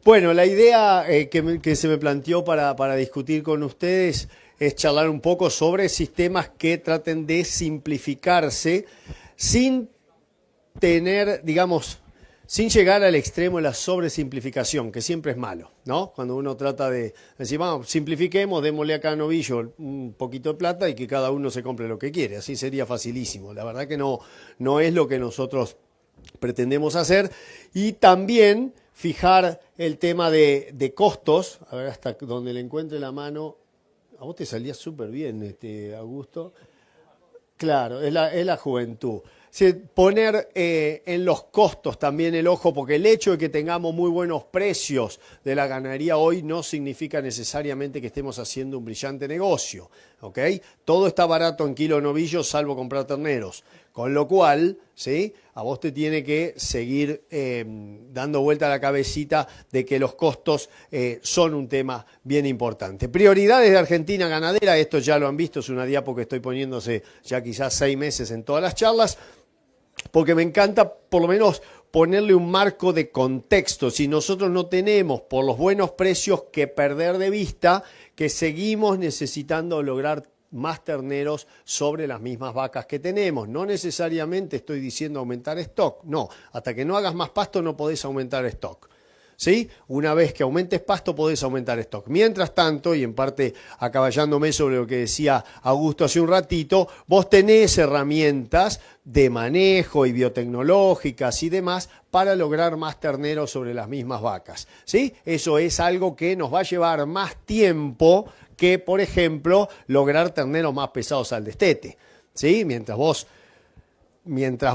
Bueno, la idea que se me planteó para discutir con ustedes es charlar un poco sobre sistemas que traten de simplificarse sin tener, digamos, sin llegar al extremo de la sobresimplificación, que siempre es malo, ¿no? Cuando uno trata de decir, vamos, simplifiquemos, démosle acá a Novillo un poquito de plata y que cada uno se compre lo que quiere. Así sería facilísimo. La verdad que no es lo que nosotros pretendemos hacer. Y también fijar el tema de costos, a ver hasta donde le encuentre la mano. A vos te salía súper bien, Augusto. Claro, es la juventud. Sí, poner en los costos también el ojo, porque el hecho de que tengamos muy buenos precios de la ganadería hoy no significa necesariamente que estemos haciendo un brillante negocio, ¿ok? Todo está barato en kilo de novillos salvo comprar terneros, con lo cual, ¿sí? A vos te tiene que seguir dando vuelta a la cabecita de que los costos son un tema bien importante. Prioridades de Argentina ganadera, esto ya lo han visto, es una diapo que estoy poniéndose ya quizás 6 meses en todas las charlas, porque me encanta por lo menos ponerle un marco de contexto. Si nosotros no tenemos por los buenos precios que perder de vista que seguimos necesitando lograr más terneros sobre las mismas vacas que tenemos. No necesariamente estoy diciendo aumentar stock, no, hasta que no hagas más pasto no podés aumentar stock. ¿Sí? Una vez que aumentes pasto podés aumentar stock. Mientras tanto, y en parte acaballándome sobre lo que decía Augusto hace un ratito, vos tenés herramientas de manejo y biotecnológicas y demás para lograr más terneros sobre las mismas vacas. ¿Sí? Eso es algo que nos va a llevar más tiempo que, por ejemplo, lograr terneros más pesados al destete. ¿Sí? Mientras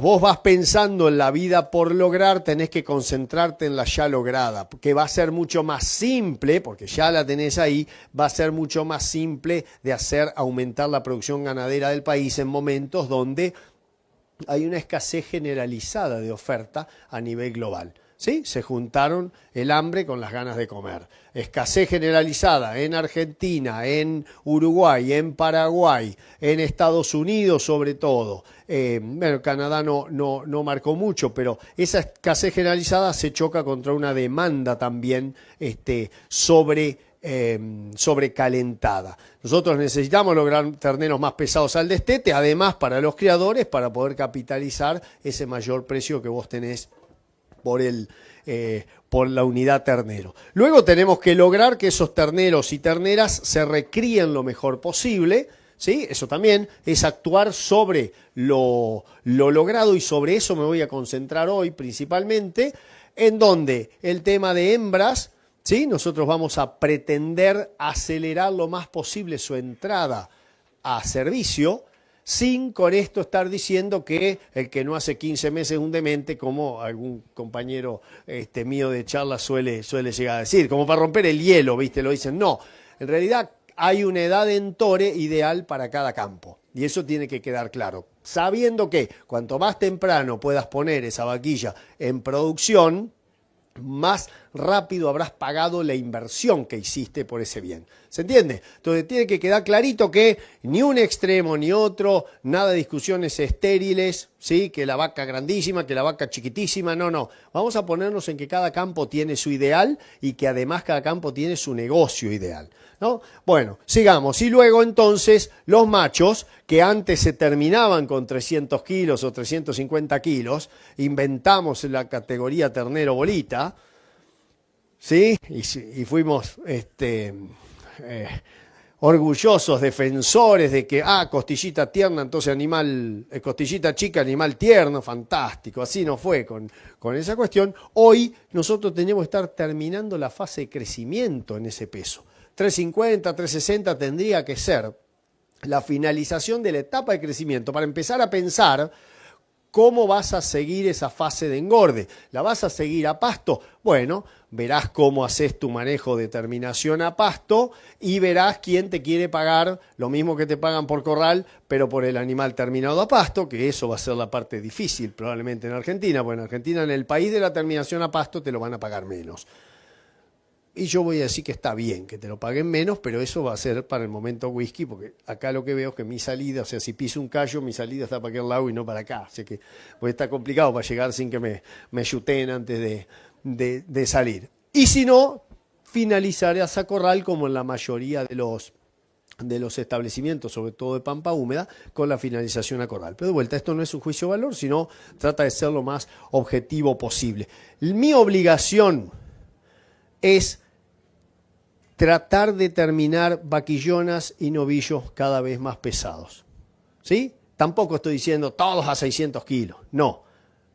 vos vas pensando en la vida por lograr, tenés que concentrarte en la ya lograda, que va a ser mucho más simple, porque ya la tenés ahí, va a ser mucho más simple de hacer aumentar la producción ganadera del país en momentos donde hay una escasez generalizada de oferta a nivel global. ¿Sí? Se juntaron el hambre con las ganas de comer. Escasez generalizada en Argentina, en Uruguay, en Paraguay, en Estados Unidos sobre todo. Bueno, Canadá no marcó mucho, pero esa escasez generalizada se choca contra una demanda también sobrecalentada. Nosotros necesitamos lograr terneros más pesados al destete, además para los criadores, para poder capitalizar ese mayor precio que vos tenés por la unidad ternero. Luego tenemos que lograr que esos terneros y terneras se recríen lo mejor posible, ¿sí? Eso también es actuar sobre lo logrado y sobre eso me voy a concentrar hoy principalmente, en donde el tema de hembras, ¿sí? Nosotros vamos a pretender acelerar lo más posible su entrada a servicio, sin con esto estar diciendo que el que no hace 15 meses es un demente, como algún compañero mío de charla suele llegar a decir, como para romper el hielo, ¿viste? Lo dicen. No, en realidad hay una edad en tore ideal para cada campo, y eso tiene que quedar claro. Sabiendo que cuanto más temprano puedas poner esa vaquilla en producción, más rápido habrás pagado la inversión que hiciste por ese bien. ¿Se entiende? Entonces tiene que quedar clarito que ni un extremo ni otro, nada de discusiones estériles, ¿sí? Que la vaca grandísima, que la vaca chiquitísima, no. Vamos a ponernos en que cada campo tiene su ideal y que además cada campo tiene su negocio ideal, ¿no? Bueno, sigamos. Y luego entonces los machos, que antes se terminaban con 300 kilos o 350 kilos, inventamos la categoría ternero bolita, ¿sí? Y fuimos orgullosos defensores de que, costillita tierna, entonces animal, costillita chica, animal tierno, fantástico. Así no fue con esa cuestión. Hoy nosotros tenemos que estar terminando la fase de crecimiento en ese peso. 350, 360 tendría que ser la finalización de la etapa de crecimiento para empezar a pensar cómo vas a seguir esa fase de engorde. ¿La vas a seguir a pasto? Bueno, verás cómo haces tu manejo de terminación a pasto y verás quién te quiere pagar lo mismo que te pagan por corral, pero por el animal terminado a pasto, que eso va a ser la parte difícil probablemente en Argentina, porque en Argentina, en el país de la terminación a pasto, te lo van a pagar menos. Y yo voy a decir que está bien que te lo paguen menos, pero eso va a ser para el momento whisky, porque acá lo que veo es que mi salida, o sea, si piso un callo, mi salida está para aquel lado y no para acá. Así que pues está complicado para llegar sin que me yuteen antes de salir. Y si no, finalizarás a corral como en la mayoría de los establecimientos, sobre todo de pampa húmeda, con la finalización a corral. Pero de vuelta, esto no es un juicio de valor, sino trata de ser lo más objetivo posible. Mi obligación es tratar de terminar vaquillonas y novillos cada vez más pesados. ¿Sí? Tampoco estoy diciendo todos a 600 kilos, no.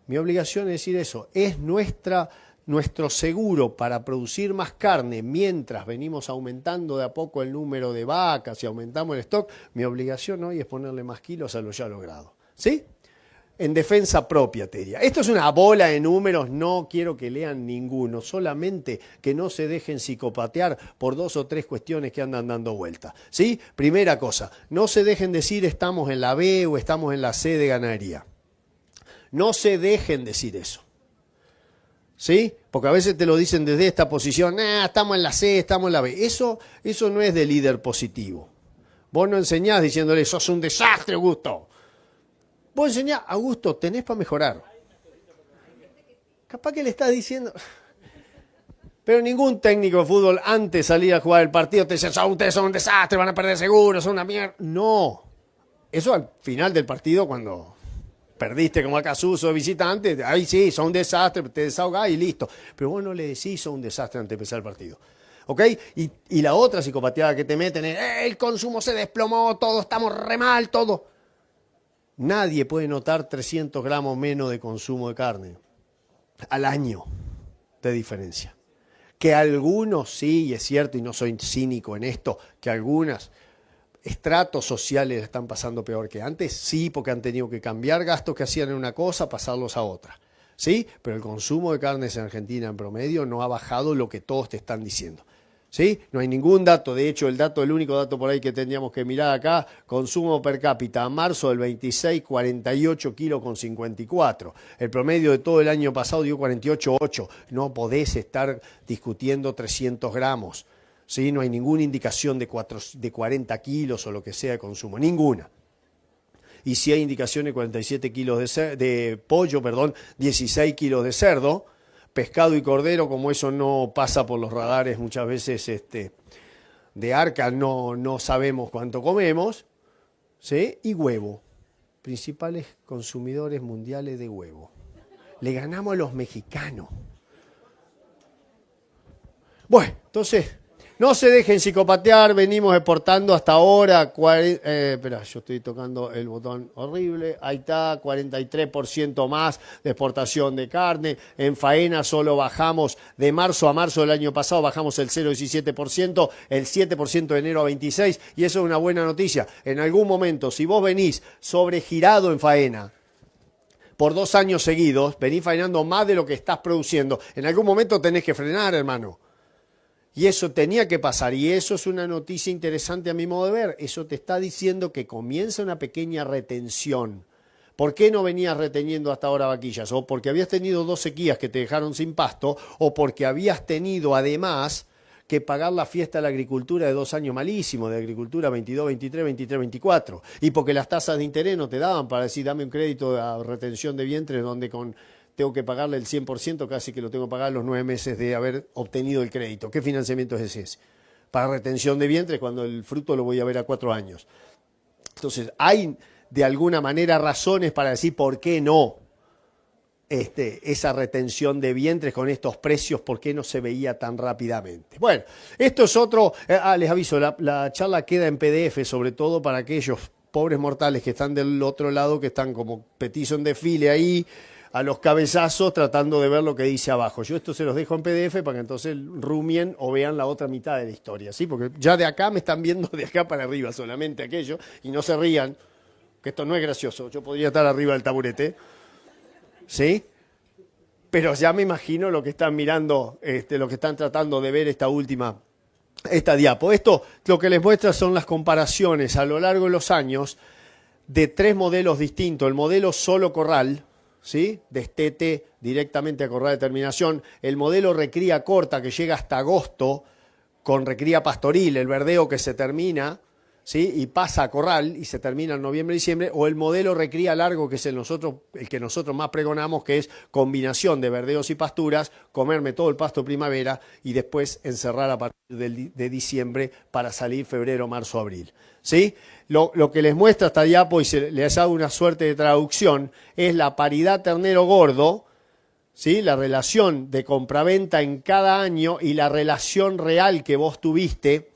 Mi obligación es decir eso, es nuestro seguro para producir más carne mientras venimos aumentando de a poco el número de vacas y aumentamos el stock. Mi obligación hoy es ponerle más kilos a lo ya logrado. ¿Sí? En defensa propia, te diría. Esto es una bola de números, no quiero que lean ninguno, solamente que no se dejen psicopatear por 2 o 3 cuestiones que andan dando vuelta. ¿Sí? Primera cosa, no se dejen decir estamos en la B o estamos en la C de ganadería. No se dejen decir eso. ¿Sí? Porque a veces te lo dicen desde esta posición, estamos en la C, estamos en la B. Eso no es de líder positivo. Vos no enseñás diciéndole, sos un desastre, Augusto. Vos enseñás, Augusto, tenés para mejorar. Capaz que le estás diciendo... Pero ningún técnico de fútbol antes de salir a jugar el partido te dice, ustedes son un desastre, van a perder seguro, son una mierda. No. Eso al final del partido, cuando perdiste como acá Suso de visitante, ahí sí, son un desastre, te desahogás y listo. Pero vos no le decís, son un desastre antes de empezar el partido. ¿Ok? Y la otra psicopateada que te meten es, el consumo se desplomó, todos estamos re mal, todo. Nadie puede notar 300 gramos menos de consumo de carne al año de diferencia. Que algunos, sí, y es cierto, y no soy cínico en esto, que algunos estratos sociales están pasando peor que antes, sí, porque han tenido que cambiar gastos que hacían en una cosa, pasarlos a otra. ¿Sí? Pero el consumo de carnes en Argentina en promedio no ha bajado lo que todos te están diciendo. ¿Sí? No hay ningún dato, de hecho el único dato por ahí que tendríamos que mirar acá, consumo per cápita a marzo del 26, 48 kilos con 54. El promedio de todo el año pasado dio 48,8. No podés estar discutiendo 300 gramos. ¿Sí? No hay ninguna indicación de 40 kilos o lo que sea de consumo, ninguna. Y si hay indicaciones de 47 kilos de pollo, 16 kilos de cerdo. Pescado y cordero, como eso no pasa por los radares muchas veces de Arca, no sabemos cuánto comemos, ¿sí? Y huevo, principales consumidores mundiales de huevo. Le ganamos a los mexicanos. Bueno, entonces, no se dejen psicopatear, venimos exportando hasta ahora, espera, yo estoy tocando el botón horrible, ahí está, 43% más de exportación de carne, en faena solo bajamos, de marzo a marzo del año pasado bajamos el 0,17%, el 7% de enero a 26%, y eso es una buena noticia. En algún momento, si vos venís sobregirado en faena, por 2 años seguidos, venís faenando más de lo que estás produciendo, en algún momento tenés que frenar, hermano. Y eso tenía que pasar, y eso es una noticia interesante a mi modo de ver. Eso te está diciendo que comienza una pequeña retención. ¿Por qué no venías reteniendo hasta ahora vaquillas? O porque habías tenido 2 sequías que te dejaron sin pasto, o porque habías tenido además que pagar la fiesta de la agricultura de 2 años malísimos, de agricultura 22, 23, 23, 24. Y porque las tasas de interés no te daban para decir, dame un crédito de retención de vientre donde tengo que pagarle el 100%, casi que lo tengo que pagar los 9 meses de haber obtenido el crédito. ¿Qué financiamiento es ese? Para retención de vientre, cuando el fruto lo voy a ver a 4 años. Entonces, hay de alguna manera razones para decir por qué no esa retención de vientres con estos precios, por qué no se veía tan rápidamente. Bueno, esto es otro, les aviso, la charla queda en PDF, sobre todo para aquellos pobres mortales que están del otro lado, que están como petizo en desfile ahí, a los cabezazos tratando de ver lo que dice abajo. Yo esto se los dejo en PDF para que entonces rumien o vean la otra mitad de la historia, ¿sí? Porque ya de acá me están viendo de acá para arriba solamente aquello, y no se rían, que esto no es gracioso, yo podría estar arriba del taburete, ¿sí? Pero ya me imagino lo que están mirando, lo que están tratando de ver esta diapo. Esto lo que les muestra son las comparaciones a lo largo de los años de 3 modelos distintos. El modelo solo corral, ¿sí? Destete directamente a corral de terminación. El modelo recría corta que llega hasta agosto con recría pastoril, el verdeo que se termina, ¿sí? Y pasa a corral y se termina en noviembre, diciembre, o el modelo recría largo, que es el que nosotros más pregonamos, que es combinación de verdeos y pasturas, comerme todo el pasto primavera y después encerrar a partir de diciembre para salir febrero, marzo, abril. ¿Sí? Lo que les muestra esta diapo, y les hago una suerte de traducción, es la paridad ternero gordo, ¿sí? La relación de compraventa en cada año y la relación real que vos tuviste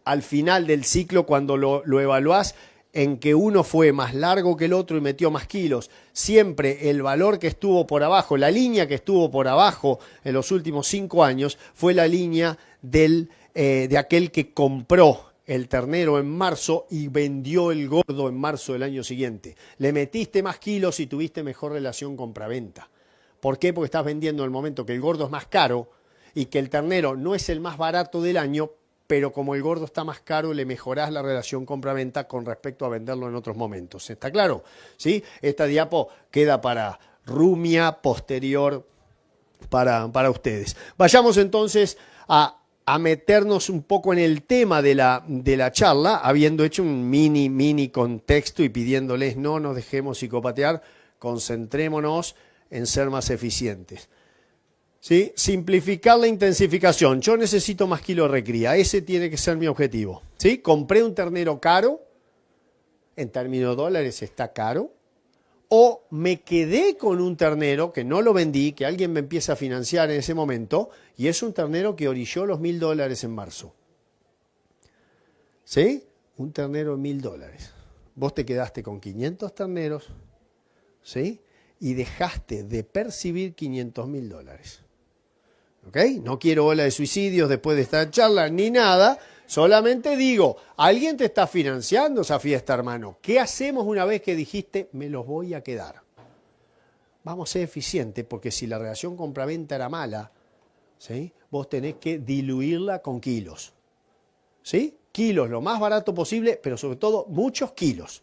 al final del ciclo cuando lo evaluás, en que uno fue más largo que el otro y metió más kilos. Siempre el valor que estuvo por abajo, la línea que estuvo por abajo en los últimos 5 años fue la línea de aquel que compró el ternero en marzo y vendió el gordo en marzo del año siguiente. Le metiste más kilos y tuviste mejor relación compra-venta. ¿Por qué? Porque estás vendiendo en el momento que el gordo es más caro y que el ternero no es el más barato del año, pero como el gordo está más caro, le mejorás la relación compra-venta con respecto a venderlo en otros momentos. ¿Está claro? ¿Sí? Esta diapo queda para rumia posterior para ustedes. Vayamos entonces a meternos un poco en el tema de la charla, habiendo hecho un mini contexto y pidiéndoles no nos dejemos psicopatear, concentrémonos en ser más eficientes. ¿Sí? Simplificar la intensificación. Yo necesito más kilo de recría. Ese tiene que ser mi objetivo. ¿Sí? Compré un ternero caro. En términos de dólares está caro. O me quedé con un ternero que no lo vendí, que alguien me empieza a financiar en ese momento, y es un ternero que orilló los $1.000 en marzo. ¿Sí? Un ternero de $1.000. Vos te quedaste con 500 terneros, ¿sí? Y dejaste de percibir $500.000. ¿Ok? No quiero ola de suicidios después de esta charla ni nada, solamente digo, alguien te está financiando esa fiesta, hermano. ¿Qué hacemos una vez que dijiste, me los voy a quedar? Vamos a ser eficientes, porque si la relación compra-venta era mala, ¿sí? Vos tenés que diluirla con kilos. ¿Sí? Kilos lo más barato posible, pero sobre todo muchos kilos.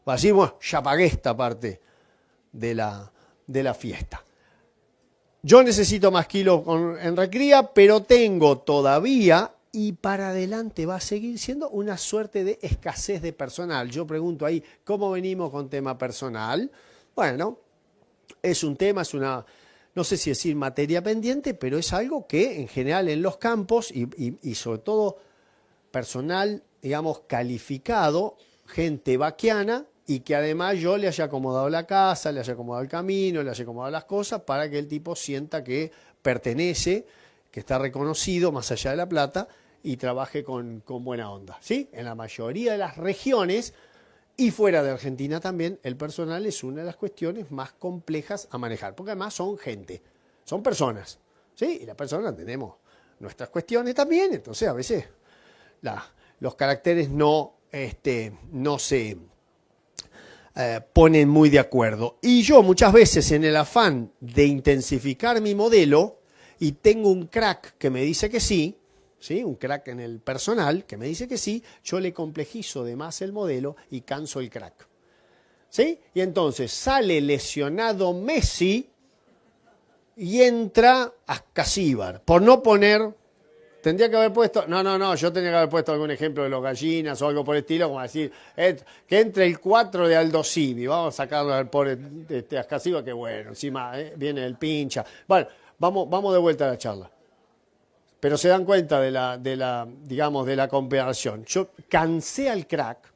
Así, bueno, ya pagué esta parte de la fiesta. Yo necesito más kilos en recría, pero tengo todavía, y para adelante va a seguir siendo una suerte de escasez de personal. Yo pregunto ahí, ¿cómo venimos con tema personal? Bueno, es un tema, es una, no sé si decir materia pendiente, pero es algo que en general en los campos y sobre todo personal, digamos, calificado, gente vaquiana, y que además yo le haya acomodado la casa, le haya acomodado el camino, le haya acomodado las cosas para que el tipo sienta que pertenece, que está reconocido más allá de la plata y trabaje con buena onda. ¿Sí? En la mayoría de las regiones y fuera de Argentina también, el personal es una de las cuestiones más complejas a manejar, porque además son gente, son personas. ¿Sí? Y las personas tenemos nuestras cuestiones también, entonces a veces los caracteres no se ponen muy de acuerdo. Y yo muchas veces en el afán de intensificar mi modelo y tengo un crack que me dice que sí, ¿sí? Un crack en el personal que me dice que sí, yo le complejizo de más el modelo y canso el crack. ¿Sí? Y entonces sale lesionado Messi y entra Ascasíbar, por no poner... Tendría que haber puesto, no, yo tenía que haber puesto algún ejemplo de los gallinas o algo por el estilo, como decir, que entre el 4 de Aldo Civi, vamos a sacarlo al pobre Ascasíbar, que bueno, encima viene el pincha. Bueno, vamos de vuelta a la charla. Pero se dan cuenta de la comparación. Yo cansé al crack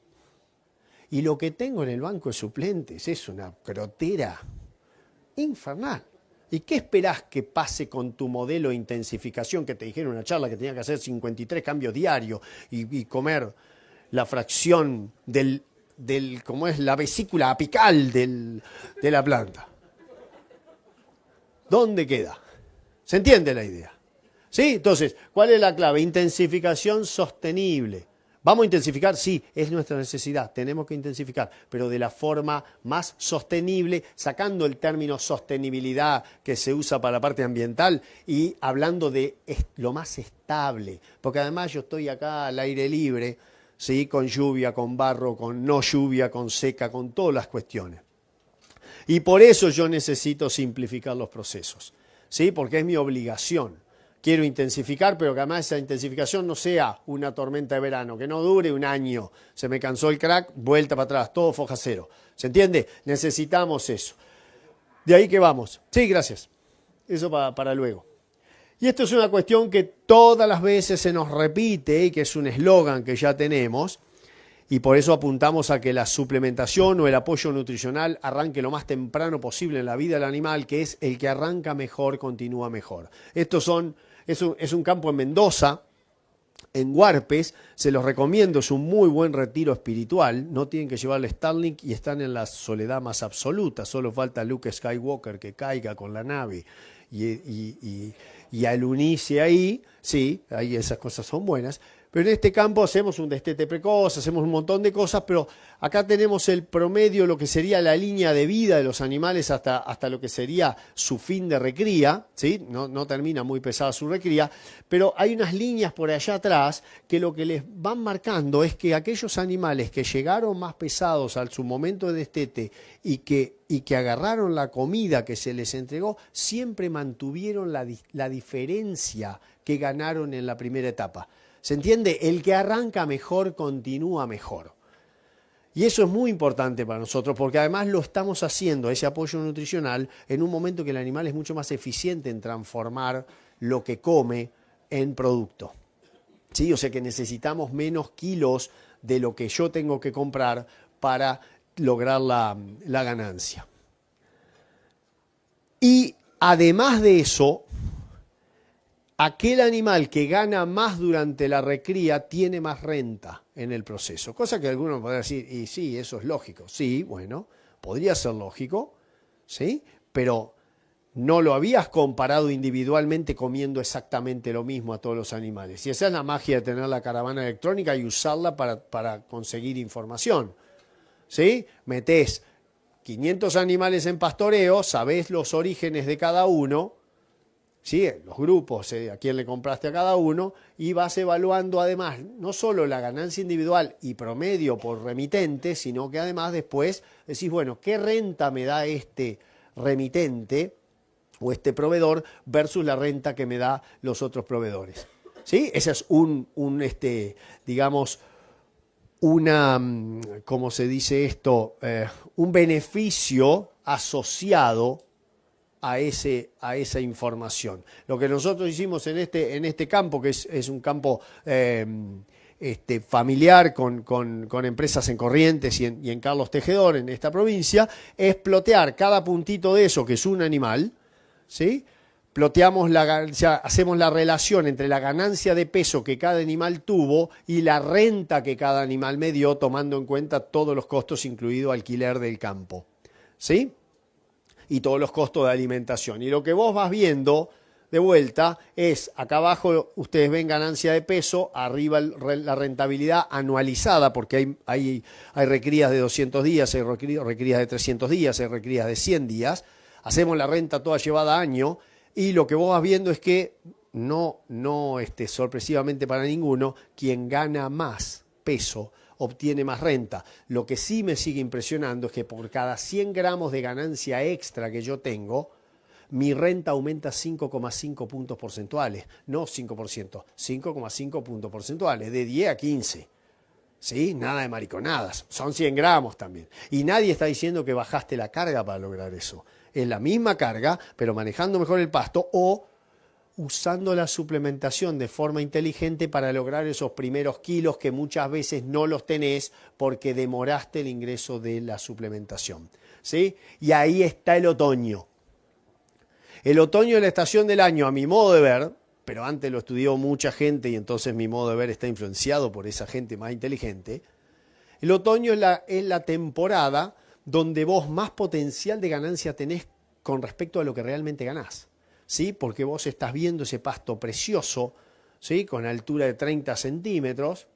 y lo que tengo en el banco de suplentes es una crotera infernal. ¿Y qué esperás que pase con tu modelo de intensificación que te dijeron en una charla que tenía que hacer 53 cambios diarios y comer la fracción como es la vesícula apical de la planta? ¿Dónde queda? ¿Se entiende la idea? ¿Sí? Entonces, ¿cuál es la clave? Intensificación sostenible. ¿Vamos a intensificar? Sí, es nuestra necesidad, tenemos que intensificar, pero de la forma más sostenible, sacando el término sostenibilidad que se usa para la parte ambiental y hablando de lo más estable, porque además yo estoy acá al aire libre, ¿sí? Con lluvia, con barro, con no lluvia, con seca, con todas las cuestiones. Y por eso yo necesito simplificar los procesos, ¿sí? Porque es mi obligación. quiero intensificar, pero que además esa intensificación no sea una tormenta de verano, que no dure un año. Se me cansó el crack, vuelta para atrás, todo foja cero. ¿Se entiende? Necesitamos eso. De ahí que vamos. Sí, gracias. Eso para luego. Y esto es una cuestión que todas las veces se nos repite y que es un eslogan que ya tenemos. Y por eso apuntamos a que la suplementación o el apoyo nutricional arranque lo más temprano posible en la vida del animal, que es el que arranca mejor, continúa mejor. Es un campo en Mendoza, en Huarpes, se los recomiendo, es un muy buen retiro espiritual, no tienen que llevarle Starlink y están en la soledad más absoluta, solo falta Luke Skywalker que caiga con la nave y al unirse ahí, sí, ahí esas cosas son buenas. Pero en este campo hacemos un destete precoz, hacemos un montón de cosas, pero acá tenemos el promedio, lo que sería la línea de vida de los animales hasta lo que sería su fin de recría, ¿sí? No termina muy pesada su recría, pero hay unas líneas por allá atrás que lo que les van marcando es que aquellos animales que llegaron más pesados a su momento de destete y que agarraron la comida que se les entregó, siempre mantuvieron la diferencia que ganaron en la primera etapa. ¿Se entiende? El que arranca mejor continúa mejor. Y eso es muy importante para nosotros porque además lo estamos haciendo, ese apoyo nutricional, en un momento que el animal es mucho más eficiente en transformar lo que come en producto. ¿Sí? O sea que necesitamos menos kilos de lo que yo tengo que comprar para lograr la ganancia. Y además de eso, aquel animal que gana más durante la recría tiene más renta en el proceso. Cosa que algunos podrían decir, y sí, eso es lógico. Sí, bueno, podría ser lógico, ¿sí? Pero no lo habías comparado individualmente comiendo exactamente lo mismo a todos los animales. Y esa es la magia de tener la caravana electrónica y usarla para conseguir información, ¿sí? Metés 500 animales en pastoreo, sabés los orígenes de cada uno, ¿sí? Los grupos, a quién le compraste a cada uno, y vas evaluando además no solo la ganancia individual y promedio por remitente, sino que además después decís, bueno, ¿qué renta me da este remitente o este proveedor versus la renta que me da los otros proveedores? ¿Sí? Ese es digamos, ¿cómo se dice esto? Un beneficio asociado a esa información. Lo que nosotros hicimos en este campo, que es un campo familiar con empresas en Corrientes y en Carlos Tejedor, en esta provincia, es plotear cada puntito de eso, que es un animal, ¿sí? Ploteamos hacemos la relación entre la ganancia de peso que cada animal tuvo y la renta que cada animal me dio, tomando en cuenta todos los costos, incluido alquiler del campo, ¿sí? Y todos los costos de alimentación. Y lo que vos vas viendo de vuelta es, acá abajo ustedes ven ganancia de peso, arriba la rentabilidad anualizada, porque hay recrías de 200 días, hay recrías de 300 días, hay recrías de 100 días. Hacemos la renta toda llevada a año y lo que vos vas viendo es que no sorpresivamente para ninguno, quien gana más peso obtiene más renta. Lo que sí me sigue impresionando es que por cada 100 gramos de ganancia extra que yo tengo, mi renta aumenta 5,5 puntos porcentuales, no 5%, 5,5 puntos porcentuales, de 10 a 15. ¿Sí? Nada de mariconadas, son 100 gramos también. Y nadie está diciendo que bajaste la carga para lograr eso. Es la misma carga, pero manejando mejor el pasto o usando la suplementación de forma inteligente para lograr esos primeros kilos que muchas veces no los tenés porque demoraste el ingreso de la suplementación, ¿sí? Y ahí está el otoño. El otoño es la estación del año, a mi modo de ver, pero antes lo estudió mucha gente y entonces mi modo de ver está influenciado por esa gente más inteligente. El otoño es la temporada donde vos más potencial de ganancia tenés con respecto a lo que realmente ganás. ¿Sí? Porque vos estás viendo ese pasto precioso, ¿sí? Con altura de 30 centímetros,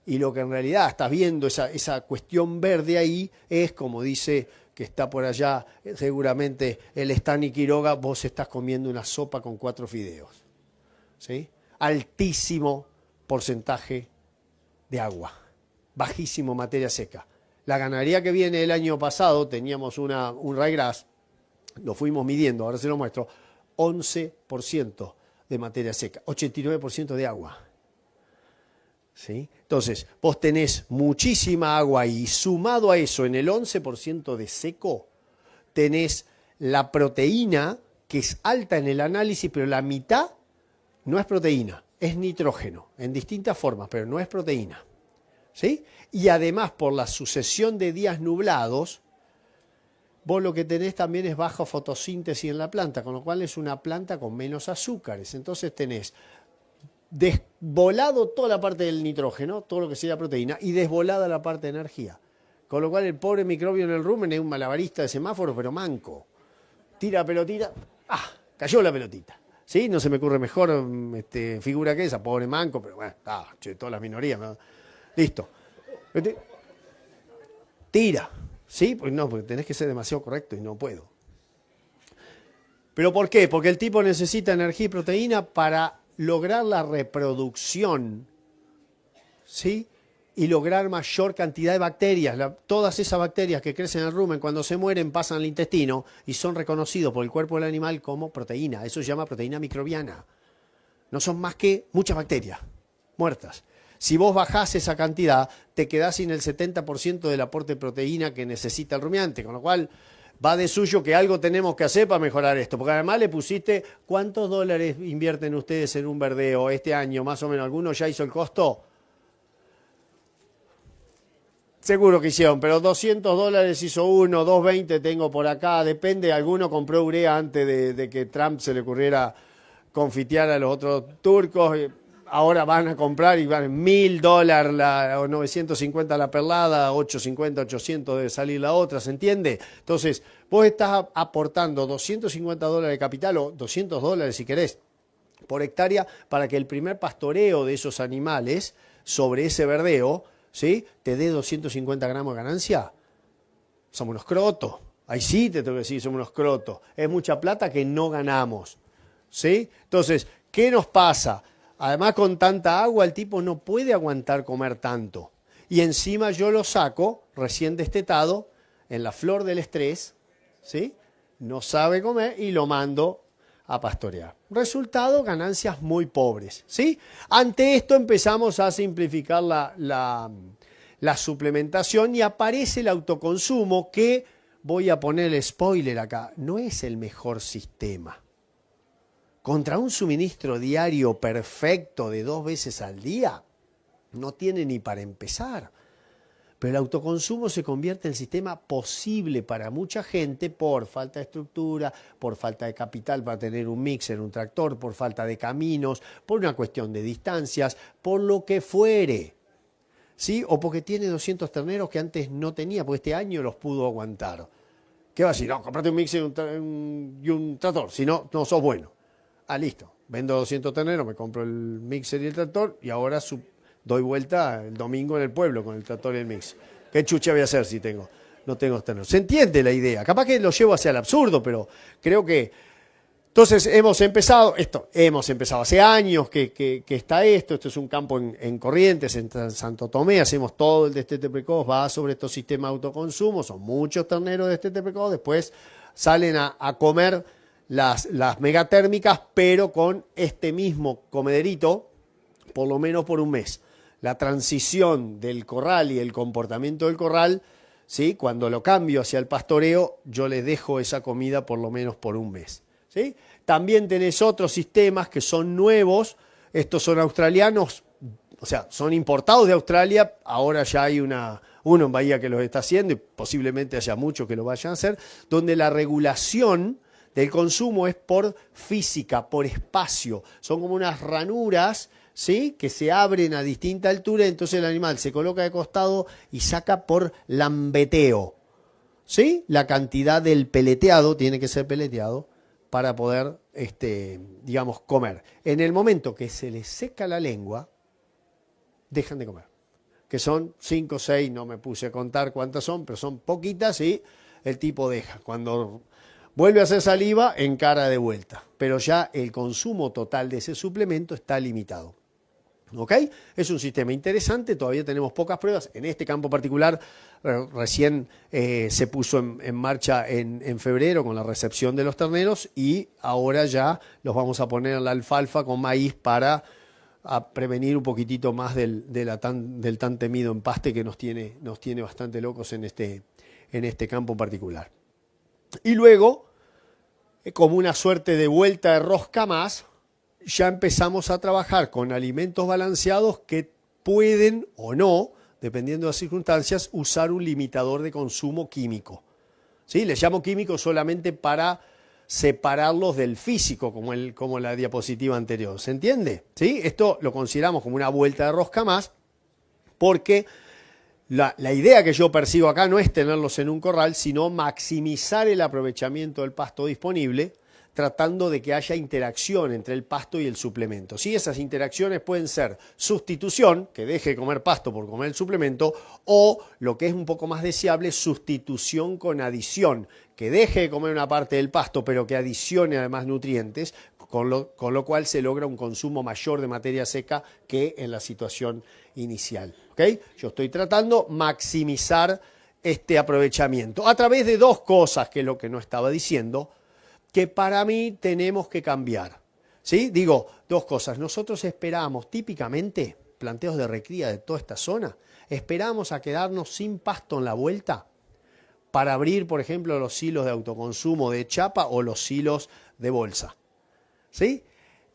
y lo que en realidad estás viendo, esa cuestión verde ahí, es como dice que está por allá seguramente el Stani Quiroga, vos estás comiendo una sopa con 4 fideos. ¿Sí? Altísimo porcentaje de agua, bajísimo materia seca. La ganadería que viene el año pasado, teníamos un ryegrass, lo fuimos midiendo, ahora se lo muestro, 11% de materia seca, 89% de agua. ¿Sí? Entonces, vos tenés muchísima agua y sumado a eso, en el 11% de seco, tenés la proteína, que es alta en el análisis, pero la mitad no es proteína, es nitrógeno, en distintas formas, pero no es proteína. ¿Sí? Y además, por la sucesión de días nublados, vos lo que tenés también es baja fotosíntesis en la planta, con lo cual es una planta con menos azúcares. Entonces tenés desvolado toda la parte del nitrógeno, todo lo que sería proteína, y desvolada la parte de energía. Con lo cual el pobre microbio en el rumen es un malabarista de semáforo, pero manco. Tira pelotita, cayó la pelotita. ¿Sí? No se me ocurre mejor figura que esa, pobre manco, pero bueno, todas las minorías. ¿No? Listo. Tira. ¿Sí? Pues no, porque tenés que ser demasiado correcto y no puedo. ¿Pero por qué? Porque el tipo necesita energía y proteína para lograr la reproducción, ¿sí? Y lograr mayor cantidad de bacterias. Todas esas bacterias que crecen en el rumen, cuando se mueren, pasan al intestino y son reconocidos por el cuerpo del animal como proteína. Eso se llama proteína microbiana. No son más que muchas bacterias muertas. Si vos bajás esa cantidad, te quedás sin el 70% del aporte de proteína que necesita el rumiante, con lo cual va de suyo que algo tenemos que hacer para mejorar esto, porque además le pusiste, ¿cuántos dólares invierten ustedes en un verdeo este año? Más o menos, ¿alguno ya hizo el costo? Seguro que hicieron, pero $200 hizo uno, 220 tengo por acá, depende, alguno compró urea antes de que Trump se le ocurriera confitear a los otros turcos. Ahora van a comprar y van $1.000 o 950 la perlada, 850, 800 debe salir la otra, ¿se entiende? Entonces, vos estás aportando $250 de capital o $200 si querés por hectárea para que el primer pastoreo de esos animales sobre ese verdeo, ¿sí? Te dé 250 gramos de ganancia. Somos unos crotos. Ahí sí te tengo que decir, somos unos crotos. Es mucha plata que no ganamos, ¿sí? Entonces, ¿qué nos pasa? Además, con tanta agua, el tipo no puede aguantar comer tanto. Y encima yo lo saco, recién destetado, en la flor del estrés, ¿sí? No sabe comer y lo mando a pastorear. Resultado, ganancias muy pobres, ¿sí? Ante esto empezamos a simplificar la suplementación y aparece el autoconsumo que, voy a poner el spoiler acá, no es el mejor sistema. Contra un suministro diario perfecto de 2 veces al día, no tiene ni para empezar. Pero el autoconsumo se convierte en el sistema posible para mucha gente por falta de estructura, por falta de capital para tener un mixer, un tractor, por falta de caminos, por una cuestión de distancias, por lo que fuere. ¿Sí? O porque tiene 200 terneros que antes no tenía, porque este año los pudo aguantar. ¿Qué va a decir? No, comprate un mixer y un tractor, si no, no sos bueno. Listo, vendo 200 terneros, me compro el mixer y el tractor y ahora doy vuelta el domingo en el pueblo con el tractor y el mixer. ¿Qué chucha voy a hacer si no tengo terneros? ¿Se entiende la idea? Capaz que lo llevo hacia el absurdo, pero creo que... Entonces hemos empezado hace años que está esto es un campo en Corrientes, en Santo Tomé, hacemos todo el destete precoz, va sobre estos sistemas de autoconsumo, son muchos terneros de destete precoz, después salen a comer las megatérmicas, pero con este mismo comederito, por lo menos por un mes. La transición del corral y el comportamiento del corral, ¿sí? Cuando lo cambio hacia el pastoreo, yo les dejo esa comida por lo menos por un mes, ¿sí? También tenés otros sistemas que son nuevos, estos son australianos, o sea, son importados de Australia, ahora ya hay uno en Bahía que los está haciendo y posiblemente haya muchos que lo vayan a hacer, donde la regulación del consumo es por física, por espacio. Son como unas ranuras, ¿sí? Que se abren a distinta altura, entonces el animal se coloca de costado y saca por lambeteo, ¿sí? La cantidad del peleteado, tiene que ser peleteado, para poder, digamos, comer. En el momento que se les seca la lengua, dejan de comer. Que son 5 o 6, no me puse a contar cuántas son, pero son poquitas y el tipo deja. Cuando vuelve a hacer saliva, encara de vuelta. Pero ya el consumo total de ese suplemento está limitado. ¿Ok? Es un sistema interesante, todavía tenemos pocas pruebas. En este campo particular recién se puso en marcha en febrero con la recepción de los terneros y ahora ya los vamos a poner en la alfalfa con maíz para prevenir un poquitito más del tan temido empaste que nos tiene bastante locos en este campo particular. Y luego, como una suerte de vuelta de rosca más, ya empezamos a trabajar con alimentos balanceados que pueden o no, dependiendo de las circunstancias, usar un limitador de consumo químico. ¿Sí? Les llamo químico solamente para separarlos del físico, como la diapositiva anterior. ¿Se entiende? ¿Sí? Esto lo consideramos como una vuelta de rosca más, porque la idea que yo percibo acá no es tenerlos en un corral, sino maximizar el aprovechamiento del pasto disponible, tratando de que haya interacción entre el pasto y el suplemento. ¿Sí? Esas interacciones pueden ser sustitución, que deje de comer pasto por comer el suplemento, o lo que es un poco más deseable, sustitución con adición, que deje de comer una parte del pasto, pero que adicione además nutrientes, con lo cual se logra un consumo mayor de materia seca que en la situación inicial. ¿Okay? Yo estoy tratando de maximizar este aprovechamiento a través de dos cosas, que es lo que no estaba diciendo, que para mí tenemos que cambiar. ¿Sí? Digo, dos cosas. Nosotros esperamos típicamente, planteos de recría de toda esta zona, esperamos a quedarnos sin pasto en la vuelta para abrir, por ejemplo, los silos de autoconsumo de chapa o los silos de bolsa. ¿Sí?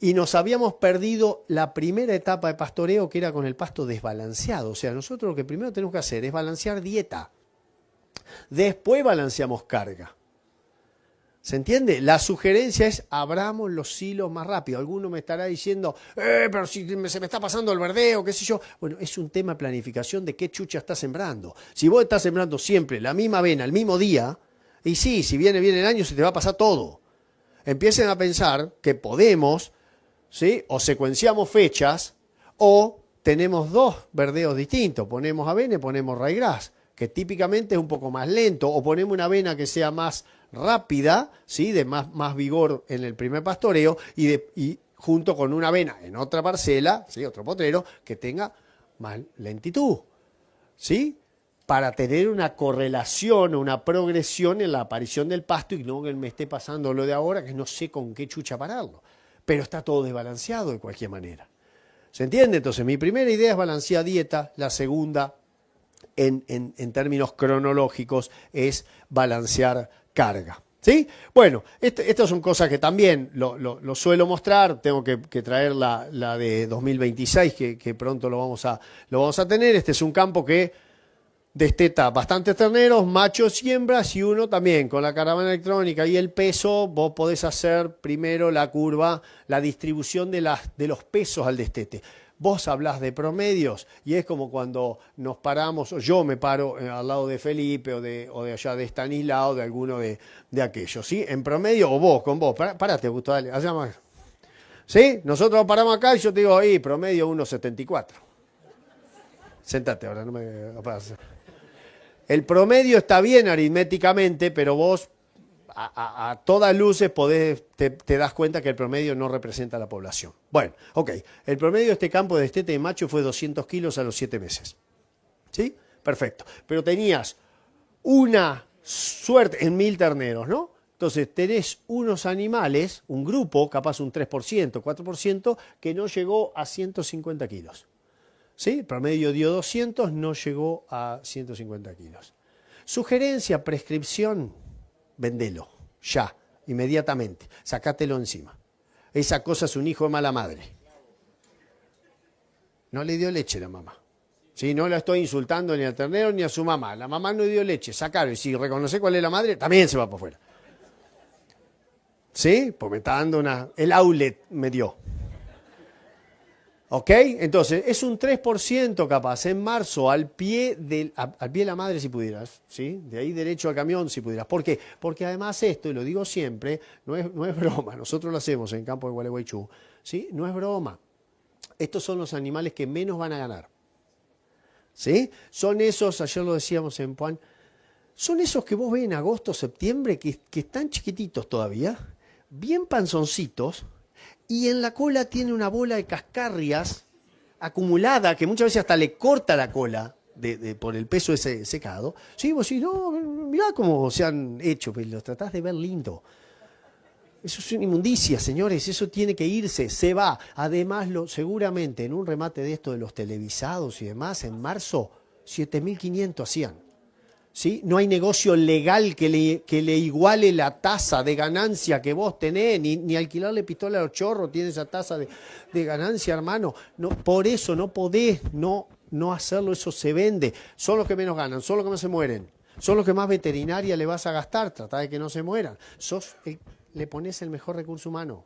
Y nos habíamos perdido la primera etapa de pastoreo, que era con el pasto desbalanceado. O sea, nosotros lo que primero tenemos que hacer es balancear dieta. Después balanceamos carga. ¿Se entiende? La sugerencia es abramos los silos más rápido. Alguno me estará diciendo, pero si se me está pasando el verdeo, qué sé yo. Bueno, es un tema de planificación de qué chucha estás sembrando. Si vos estás sembrando siempre la misma avena, el mismo día, y sí, si viene bien el año, se te va a pasar todo. Empiecen a pensar que podemos, ¿sí? O secuenciamos fechas, o tenemos dos verdeos distintos. Ponemos avena y ponemos ryegrass, que típicamente es un poco más lento, o ponemos una avena que sea más rápida, ¿sí? De más vigor en el primer pastoreo, y junto con una avena en otra parcela, ¿sí? Otro potrero, que tenga más lentitud, ¿sí? Para tener una correlación, una progresión en la aparición del pasto y no que me esté pasando lo de ahora, que no sé con qué chucha pararlo. Pero está todo desbalanceado de cualquier manera. ¿Se entiende? Entonces, mi primera idea es balancear dieta, la segunda, en términos cronológicos, es balancear carga. ¿Sí? Bueno, estas son cosas que también lo suelo mostrar. Tengo que traer la de 2026, que pronto lo vamos a tener. Este es un campo que desteta bastantes terneros, machos y hembras, y uno también con la caravana electrónica y el peso. Vos podés hacer primero la curva, la distribución de los pesos al destete. Vos hablás de promedios y es como cuando nos paramos, o yo me paro al lado de Felipe o de allá de Estanislao, de alguno de aquellos, ¿sí? En promedio, o vos, con vos, parate, Augusto, dale, allá más. ¿Sí? Nosotros paramos acá y yo te digo, ahí, promedio 1,74. Sentate ahora, no me pasa. El promedio está bien aritméticamente, pero vos a todas luces te das cuenta que el promedio no representa la población. Bueno, ok. El promedio de este campo de destete de macho fue 200 kilos a los 7 meses. ¿Sí? Perfecto. Pero tenías una suerte en 1000 terneros, ¿no? Entonces tenés unos animales, un grupo, capaz un 3%, 4%, que no llegó a 150 kilos. ¿Sí? El promedio dio 200, no llegó a 150 kilos. Sugerencia, prescripción, vendelo, ya, inmediatamente, sacátelo encima. Esa cosa es un hijo de mala madre. No le dio leche la mamá. ¿Sí? No la estoy insultando ni al ternero ni a su mamá. La mamá no dio leche, sacalo. Y si reconoce cuál es la madre, también se va para afuera. ¿Sí? Pues me está dando el outlet me dio. ¿Ok? Entonces, es un 3% capaz, en marzo, al pie de la madre si pudieras, ¿sí? De ahí derecho al camión si pudieras. ¿Por qué? Porque además esto, y lo digo siempre, no es broma, nosotros lo hacemos en campo de Gualeguaychú, ¿sí? No es broma. Estos son los animales que menos van a ganar, ¿sí? Son esos, ayer lo decíamos en Puan, son esos que vos ves en agosto, septiembre, que están chiquititos todavía, bien panzoncitos, y en la cola tiene una bola de cascarrias acumulada que muchas veces hasta le corta la cola por el peso ese secado. Sí, vos decís, no, mirá cómo se han hecho, pues los tratás de ver lindo. Eso es una inmundicia, señores, eso tiene que irse, se va. Además, seguramente en un remate de esto de los televisados y demás, en marzo, 7.500 hacían. ¿Sí? No hay negocio legal que le iguale la tasa de ganancia que vos tenés, ni alquilarle pistola a los chorros tiene esa tasa de ganancia, hermano. No, por eso no podés no hacerlo, eso se vende. Son los que menos ganan, son los que más se mueren, son los que más veterinaria le vas a gastar, tratá de que no se mueran. Le pones el mejor recurso humano.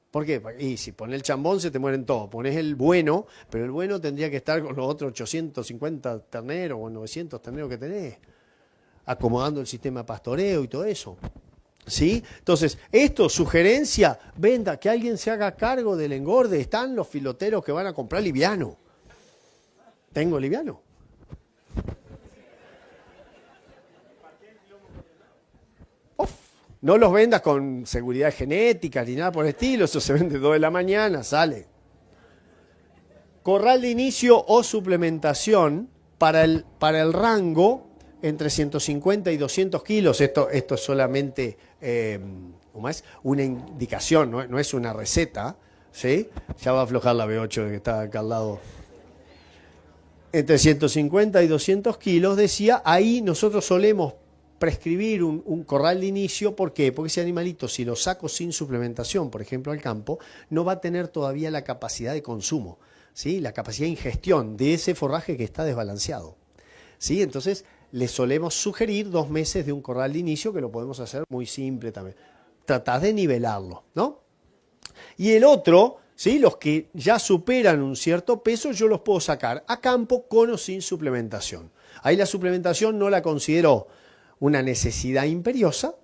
¿Por qué? Y si pones el chambón se te mueren todos. Pones el bueno, pero el bueno tendría que estar con los otros 850 terneros o 900 terneros que tenés, acomodando el sistema de pastoreo y todo eso. ¿Sí? Entonces, sugerencia, venda, que alguien se haga cargo del engorde. Están los filoteros que van a comprar liviano. ¿Tengo liviano? No los vendas con seguridad genética ni nada por el estilo, eso se vende 2 de la mañana, sale. Corral de inicio o suplementación para el rango entre 150 y 200 kilos. Esto es solamente ¿cómo es? Una indicación, no es una receta. ¿Sí? Ya va a aflojar la B8 que está acá al lado. Entre 150 y 200 kilos, decía, ahí nosotros solemos prescribir un corral de inicio. ¿Por qué? Porque ese animalito, si lo saco sin suplementación, por ejemplo, al campo, no va a tener todavía la capacidad de consumo, ¿sí? La capacidad de ingestión de ese forraje que está desbalanceado, ¿sí? Entonces, le solemos sugerir 2 meses de un corral de inicio, que lo podemos hacer muy simple también. Tratás de nivelarlo, ¿no? Y el otro, ¿sí? Los que ya superan un cierto peso, yo los puedo sacar a campo con o sin suplementación. Ahí la suplementación no la considero una necesidad imperiosa,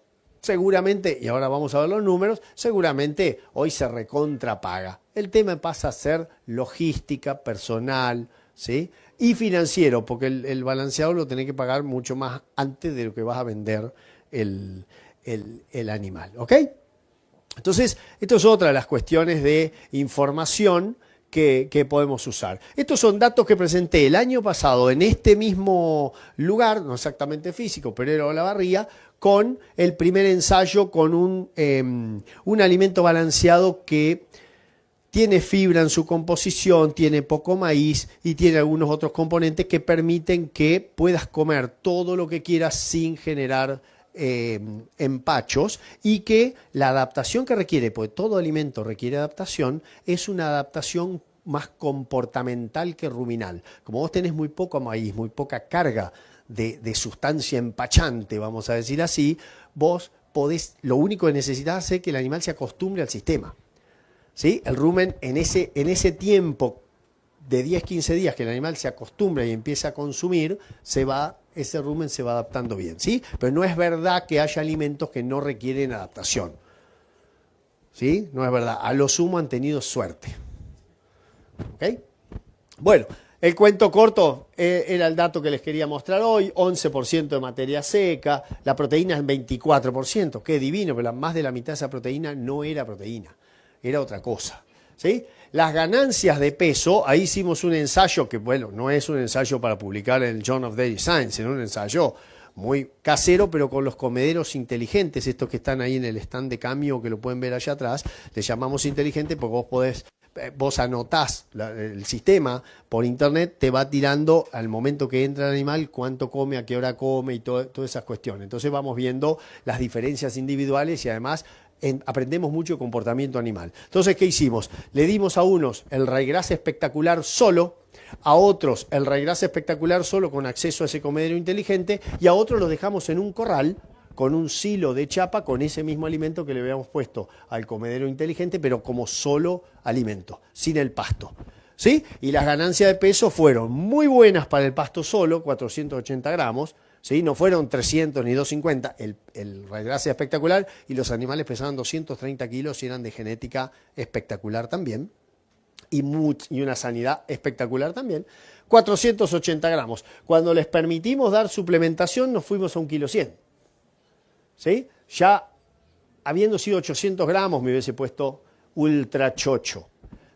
seguramente, y ahora vamos a ver los números, seguramente hoy se recontrapaga. El tema pasa a ser logística, personal, ¿sí? Y financiero, porque el balanceado lo tenés que pagar mucho más antes de lo que vas a vender el animal, ¿ok? Entonces, esto es otra de las cuestiones de información que podemos usar. Estos son datos que presenté el año pasado en este mismo lugar, no exactamente físico, pero era Olavarría, con el primer ensayo con un alimento balanceado que tiene fibra en su composición, tiene poco maíz y tiene algunos otros componentes que permiten que puedas comer todo lo que quieras sin generar empachos, y que la adaptación que requiere, porque todo alimento requiere adaptación, es una adaptación más comportamental que ruminal. Como vos tenés muy poco maíz, muy poca carga de sustancia empachante, vamos a decir así, vos podés, lo único que necesitas es que el animal se acostumbre al sistema, ¿sí? El rumen en ese tiempo de 10-15 días que el animal se acostumbra y empieza a consumir, ese rumen se va adaptando bien, ¿sí? Pero no es verdad que haya alimentos que no requieren adaptación, ¿sí? No es verdad. A lo sumo han tenido suerte. ¿Ok? Bueno, el cuento corto era el dato que les quería mostrar hoy. 11% de materia seca, la proteína es 24%. Qué divino, pero más de la mitad de esa proteína no era proteína, era otra cosa, ¿sí? Las ganancias de peso, ahí hicimos un ensayo que, bueno, no es un ensayo para publicar en el Journal of Dairy Science, sino un ensayo muy casero, pero con los comederos inteligentes, estos que están ahí en el stand de cambio, que lo pueden ver allá atrás, les llamamos inteligente porque vos anotás el sistema por internet, te va tirando al momento que entra el animal cuánto come, a qué hora come y todas esas cuestiones. Entonces vamos viendo las diferencias individuales y además aprendemos mucho de comportamiento animal. Entonces, ¿qué hicimos? Le dimos a unos el raigrasa espectacular solo, a otros el raigrasa espectacular solo con acceso a ese comedero inteligente, y a otros los dejamos en un corral con un silo de chapa con ese mismo alimento que le habíamos puesto al comedero inteligente, pero como solo alimento, sin el pasto, ¿sí? Y las ganancias de peso fueron muy buenas para el pasto solo, 480 gramos, ¿sí? No fueron 300 ni 250, el raigrasa espectacular, y los animales pesaban 230 kilos y eran de genética espectacular también, y una sanidad espectacular también. 480 gramos. Cuando les permitimos dar suplementación nos fuimos a 1,1 kg. ¿Sí? Ya habiendo sido 800 gramos me hubiese puesto ultra chocho,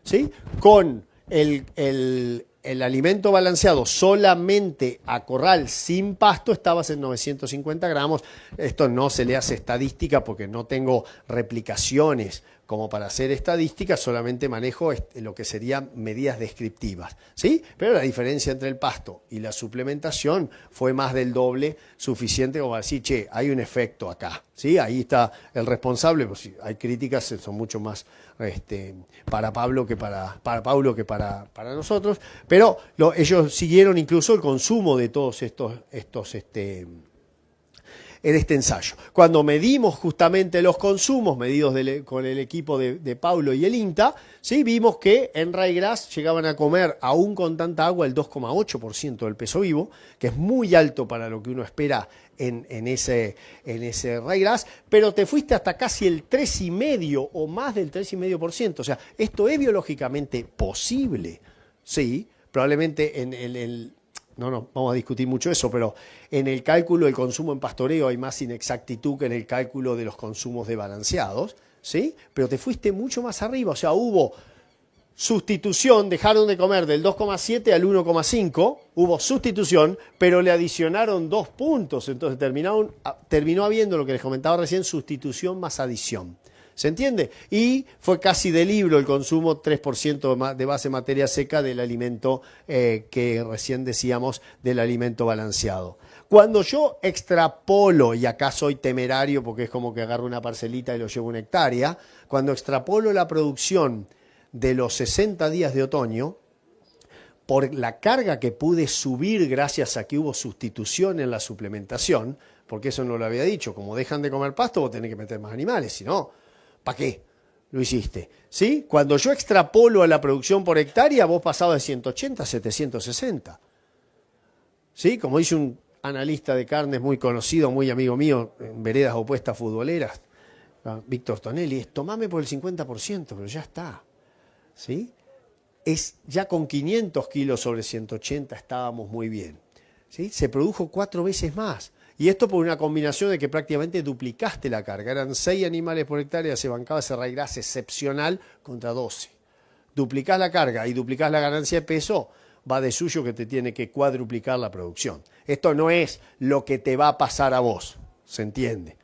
¿sí? Con el alimento balanceado solamente a corral sin pasto estabas en 950 gramos. Esto no se le hace estadística porque no tengo replicaciones como para hacer estadísticas, solamente manejo lo que serían medidas descriptivas, ¿sí? Pero la diferencia entre el pasto y la suplementación fue más del doble, suficiente como para decir, che, hay un efecto acá, ¿sí? Ahí está el responsable, pues hay críticas, son mucho más para Pablo que para nosotros, pero ellos siguieron incluso el consumo de todos estos en este ensayo. Cuando medimos justamente los consumos, medidos con el equipo de Paulo y el INTA, ¿sí? Vimos que en ryegrass llegaban a comer, aún con tanta agua, el 2,8% del peso vivo, que es muy alto para lo que uno espera en ese ryegrass, pero te fuiste hasta casi el 3,5% o más del 3,5%. O sea, esto es biológicamente posible, ¿sí? Probablemente no vamos a discutir mucho eso, pero en el cálculo del consumo en pastoreo hay más inexactitud que en el cálculo de los consumos de balanceados, ¿sí? Pero te fuiste mucho más arriba, o sea, hubo sustitución, dejaron de comer del 2,7 al 1,5, hubo sustitución, pero le adicionaron 2 puntos, entonces terminó habiendo lo que les comentaba recién, sustitución más adición. ¿Se entiende? Y fue casi de libro el consumo, 3% de base materia seca del alimento que recién decíamos, del alimento balanceado. Cuando yo extrapolo, y acá soy temerario porque es como que agarro una parcelita y lo llevo una hectárea, cuando extrapolo la producción de los 60 días de otoño, por la carga que pude subir gracias a que hubo sustitución en la suplementación, porque eso no lo había dicho, como dejan de comer pasto vos tenés que meter más animales, si no, ¿para qué lo hiciste? ¿Sí? Cuando yo extrapolo a la producción por hectárea, vos pasabas de 180 a 760. ¿Sí? Como dice un analista de carnes muy conocido, muy amigo mío, en veredas opuestas futboleras, Víctor Tonelli, es tomame por el 50%, pero ya está. ¿Sí? Ya con 500 kilos sobre 180 estábamos muy bien. ¿Sí? Se produjo 4 veces más. Y esto por una combinación de que prácticamente duplicaste la carga. Eran 6 animales por hectárea, se bancaba ese ryegrass excepcional contra 12. Duplicás la carga y duplicás la ganancia de peso, va de suyo que te tiene que cuadruplicar la producción. Esto no es lo que te va a pasar a vos, ¿se entiende?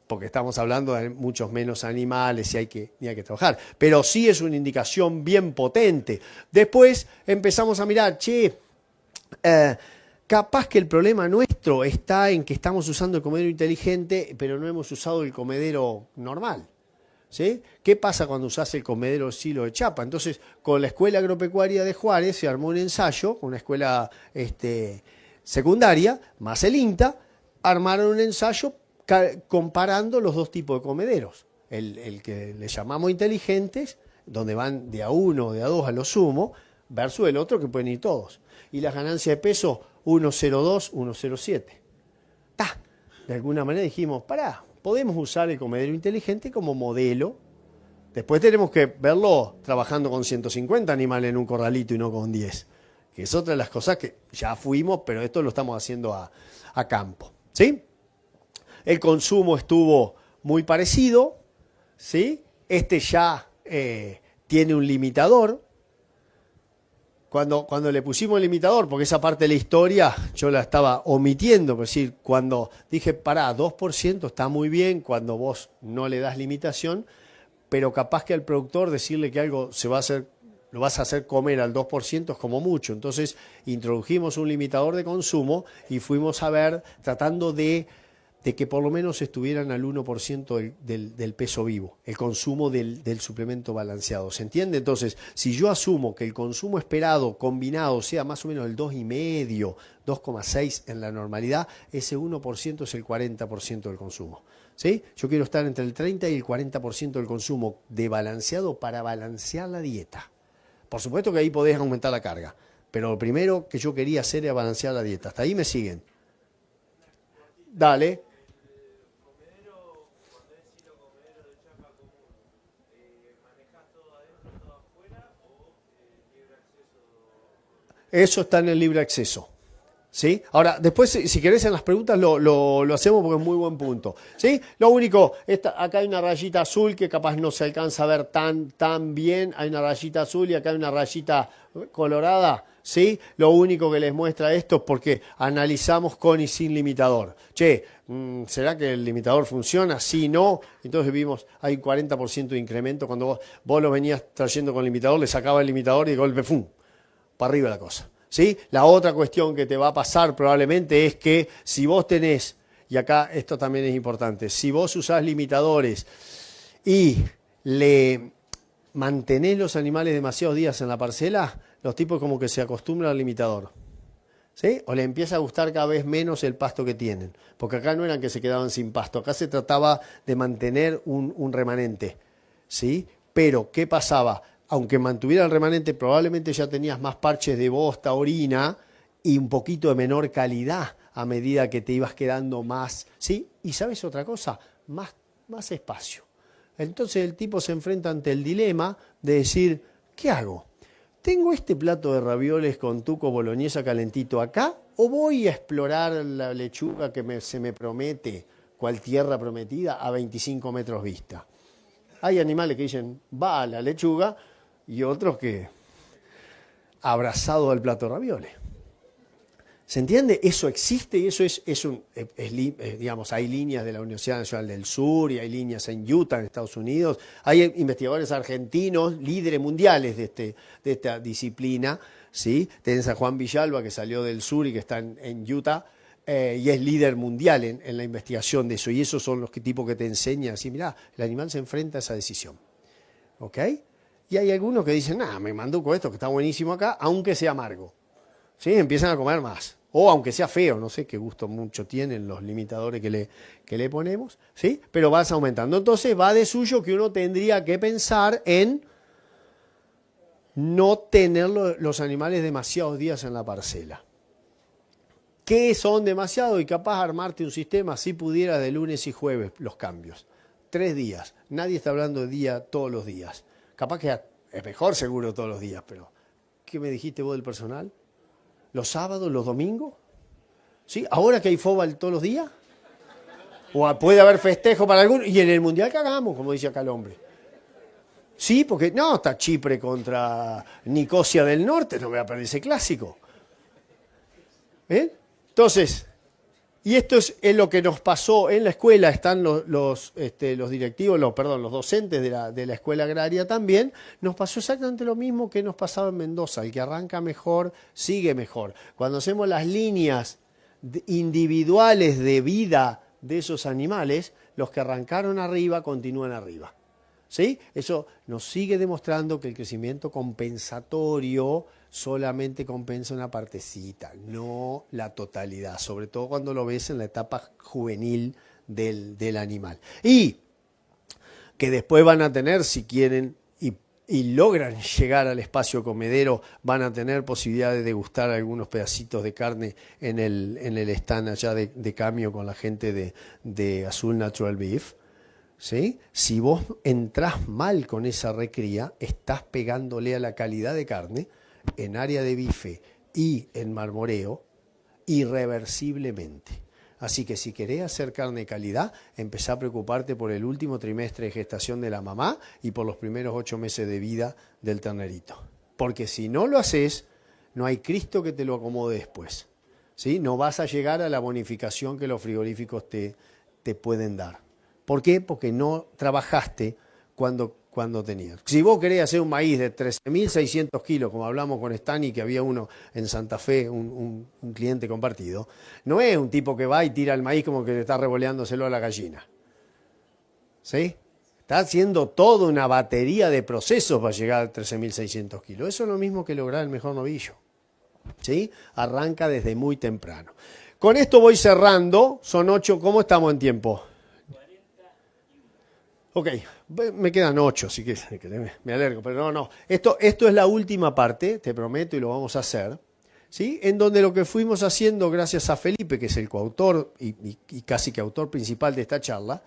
Porque estamos hablando de muchos menos animales y hay que trabajar. Pero sí es una indicación bien potente. Después empezamos a mirar, capaz que el problema nuestro está en que estamos usando el comedero inteligente, pero no hemos usado el comedero normal. ¿Sí? ¿Qué pasa cuando usás el comedero silo de chapa? Entonces, con la Escuela Agropecuaria de Juárez se armó un ensayo, una escuela secundaria, más el INTA, armaron un ensayo comparando los dos tipos de comederos. El que le llamamos inteligentes, donde van de a 1 o de a 2 a lo sumo, versus el otro que pueden ir todos. Y las ganancias de peso, 1,02, 1,07. De alguna manera dijimos, podemos usar el comedero inteligente como modelo. Después tenemos que verlo trabajando con 150 animales en un corralito y no con 10. Que es otra de las cosas que ya fuimos, pero esto lo estamos haciendo a campo. ¿Sí? El consumo estuvo muy parecido. ¿Sí? Ya tiene un limitador. Cuando le pusimos el limitador, porque esa parte de la historia yo la estaba omitiendo, es decir, cuando dije, 2% está muy bien cuando vos no le das limitación, pero capaz que al productor decirle que algo lo vas a hacer comer al 2% es como mucho. Entonces introdujimos un limitador de consumo y fuimos a ver, tratando de que por lo menos estuvieran al 1% del peso vivo, el consumo del suplemento balanceado. ¿Se entiende? Entonces, si yo asumo que el consumo esperado combinado sea más o menos el 2,5, 2,6 en la normalidad, ese 1% es el 40% del consumo. ¿Sí? Yo quiero estar entre el 30 y el 40% del consumo de balanceado para balancear la dieta. Por supuesto que ahí podés aumentar la carga, pero lo primero que yo quería hacer era balancear la dieta. ¿Hasta ahí me siguen? Dale. Eso está en el libre acceso. ¿Sí? Ahora, después, si querés en las preguntas lo hacemos porque es muy buen punto. ¿Sí? Lo único, acá hay una rayita azul que capaz no se alcanza a ver tan bien. Hay una rayita azul y acá hay una rayita colorada. ¿Sí? Lo único que les muestra esto es porque analizamos con y sin limitador. Che, ¿será que el limitador funciona? Sí, no. Entonces vimos, hay un 40% de incremento. Cuando vos lo venías trayendo con limitador, le sacaba el limitador y de golpe, ¡fum!, para arriba la cosa. ¿Sí? La otra cuestión que te va a pasar probablemente es que si vos tenés, y acá esto también es importante, si vos usás limitadores y le mantenés los animales demasiados días en la parcela, los tipos como que se acostumbran al limitador. ¿Sí? O le empieza a gustar cada vez menos el pasto que tienen. Porque acá no eran que se quedaban sin pasto, acá se trataba de mantener un remanente. ¿Sí? Pero, ¿qué pasaba? Aunque mantuviera el remanente, probablemente ya tenías más parches de bosta, orina y un poquito de menor calidad a medida que te ibas quedando más. ¿Sí? Y ¿sabes otra cosa? Más espacio. Entonces el tipo se enfrenta ante el dilema de decir, ¿qué hago? ¿Tengo este plato de ravioles con tuco boloñesa calentito acá o voy a explorar la lechuga que se me promete, cual tierra prometida, a 25 metros vista? Hay animales que dicen, va a la lechuga, y otros que abrazado al plato de ravioles. ¿Se entiende? Eso existe y eso digamos, hay líneas de la Universidad Nacional del Sur y hay líneas en Utah, en Estados Unidos. Hay investigadores argentinos, líderes mundiales de esta disciplina, ¿sí? Tenés a Juan Villalba, que salió del sur y que está en Utah, y es líder mundial en la investigación de eso. Y esos son los tipos que te enseñan, así, mirá, el animal se enfrenta a esa decisión. ¿Ok? Y hay algunos que dicen, me manduco esto que está buenísimo acá, aunque sea amargo. ¿Sí? Empiezan a comer más. O aunque sea feo, no sé qué gusto mucho tienen los limitadores que le ponemos, ¿sí? Pero vas aumentando. Entonces va de suyo que uno tendría que pensar en no tener los animales demasiados días en la parcela. ¿Qué son demasiado? Y capaz armarte un sistema, si pudiera, de lunes y jueves, los cambios. 3 días. Nadie está hablando de día todos los días. Capaz que es mejor seguro todos los días, pero ¿qué me dijiste vos del personal? ¿Los sábados, los domingos? ¿Sí? ¿Ahora que hay fútbol todos los días? ¿O puede haber festejo para algunos? Y en el Mundial cagamos, como dice acá el hombre. Sí, porque no, está Chipre contra Nicosia del Norte, no voy a perder ese clásico. ¿Ven? Entonces, y esto es lo que nos pasó en la escuela, están los directivos, los docentes de la escuela agraria también, nos pasó exactamente lo mismo que nos pasaba en Mendoza, el que arranca mejor, sigue mejor. Cuando hacemos las líneas individuales de vida de esos animales, los que arrancaron arriba continúan arriba. ¿Sí? Eso nos sigue demostrando que el crecimiento compensatorio solamente compensa una partecita, no la totalidad, sobre todo cuando lo ves en la etapa juvenil del animal. Y que después van a tener, si quieren y logran llegar al espacio comedero, van a tener posibilidad de degustar algunos pedacitos de carne en el stand allá de cambio con la gente de Azul Natural Beef. ¿Sí? Si vos entrás mal con esa recría, estás pegándole a la calidad de carne en área de bife y en marmoreo irreversiblemente. Así que si querés hacer carne de calidad, empezá a preocuparte por el último trimestre de gestación de la mamá y por los primeros 8 meses de vida del ternerito. Porque si no lo haces, no hay Cristo que te lo acomode después. ¿Sí? No vas a llegar a la bonificación que los frigoríficos te pueden dar. ¿Por qué? Porque no trabajaste cuando tenías. Si vos querés hacer un maíz de 13.600 kilos, como hablamos con Stani, que había uno en Santa Fe, un cliente compartido, no es un tipo que va y tira el maíz como que le está revoleándoselo a la gallina. ¿Sí? Está haciendo toda una batería de procesos para llegar a 13.600 kilos. Eso es lo mismo que lograr el mejor novillo. ¿Sí? Arranca desde muy temprano. Con esto voy cerrando. Son 8. ¿Cómo estamos en tiempo? Ok, me quedan 8, así que me alergo, pero no. Esto es la última parte, te prometo, y lo vamos a hacer, ¿sí? En donde lo que fuimos haciendo, gracias a Felipe, que es el coautor y casi que autor principal de esta charla,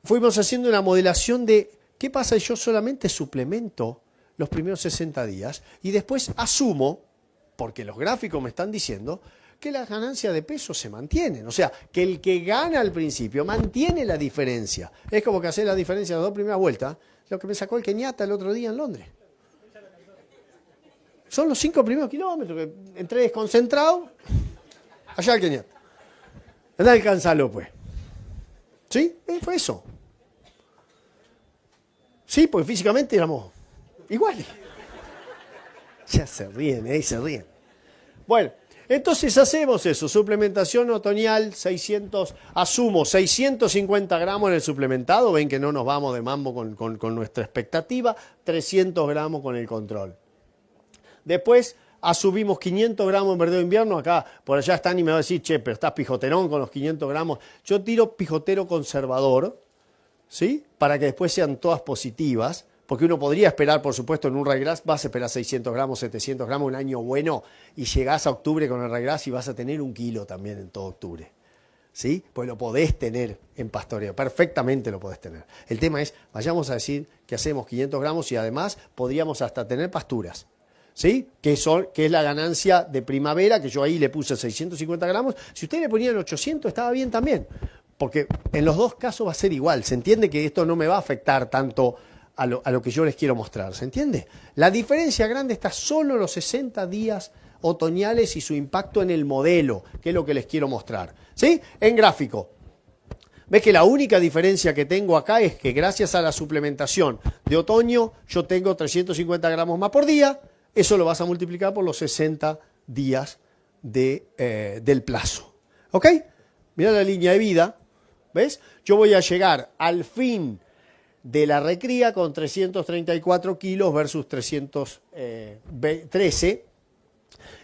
fuimos haciendo una modelación de qué pasa si yo solamente suplemento los primeros 60 días y después asumo Porque los gráficos me están diciendo que las ganancias de peso se mantienen. O sea, que el que gana al principio mantiene la diferencia. Es como que hacer la diferencia de las 2 primeras vueltas, lo que me sacó el Kenyatta el otro día en Londres. Son los 5 primeros kilómetros, que entré desconcentrado, allá el Kenyatta. Andá a alcanzarlo, pues. ¿Sí? Fue eso. Sí, porque físicamente éramos iguales. Ya se ríen, se ríen. Bueno, entonces hacemos eso, suplementación otoñal, 650 gramos en el suplementado, ven que no nos vamos de mambo con nuestra expectativa, 300 gramos con el control. Después asumimos 500 gramos en verdeo invierno, acá por allá están y me va a decir, che, pero estás pijoterón con los 500 gramos. Yo tiro pijotero conservador, ¿sí? Para que después sean todas positivas. Porque uno podría esperar, por supuesto, en un ryegrass, vas a esperar 600 gramos, 700 gramos, un año bueno, y llegás a octubre con el ryegrass y vas a tener 1 kilo también en todo octubre. ¿Sí? Pues lo podés tener en pastoreo, perfectamente lo podés tener. El tema es, vayamos a decir que hacemos 500 gramos y además podríamos hasta tener pasturas. ¿Sí? Que es la ganancia de primavera, que yo ahí le puse 650 gramos. Si ustedes le ponían 800, estaba bien también. Porque en los dos casos va a ser igual. Se entiende que esto no me va a afectar tanto a lo que yo les quiero mostrar, ¿se entiende? La diferencia grande está solo en los 60 días otoñales y su impacto en el modelo, que es lo que les quiero mostrar. ¿Sí? En gráfico. ¿Ves que la única diferencia que tengo acá es que gracias a la suplementación de otoño yo tengo 350 gramos más por día? Eso lo vas a multiplicar por los 60 días del plazo. ¿Ok? Mira la línea de vida. ¿Ves? Yo voy a llegar al fin de la recría con 334 kilos versus 313.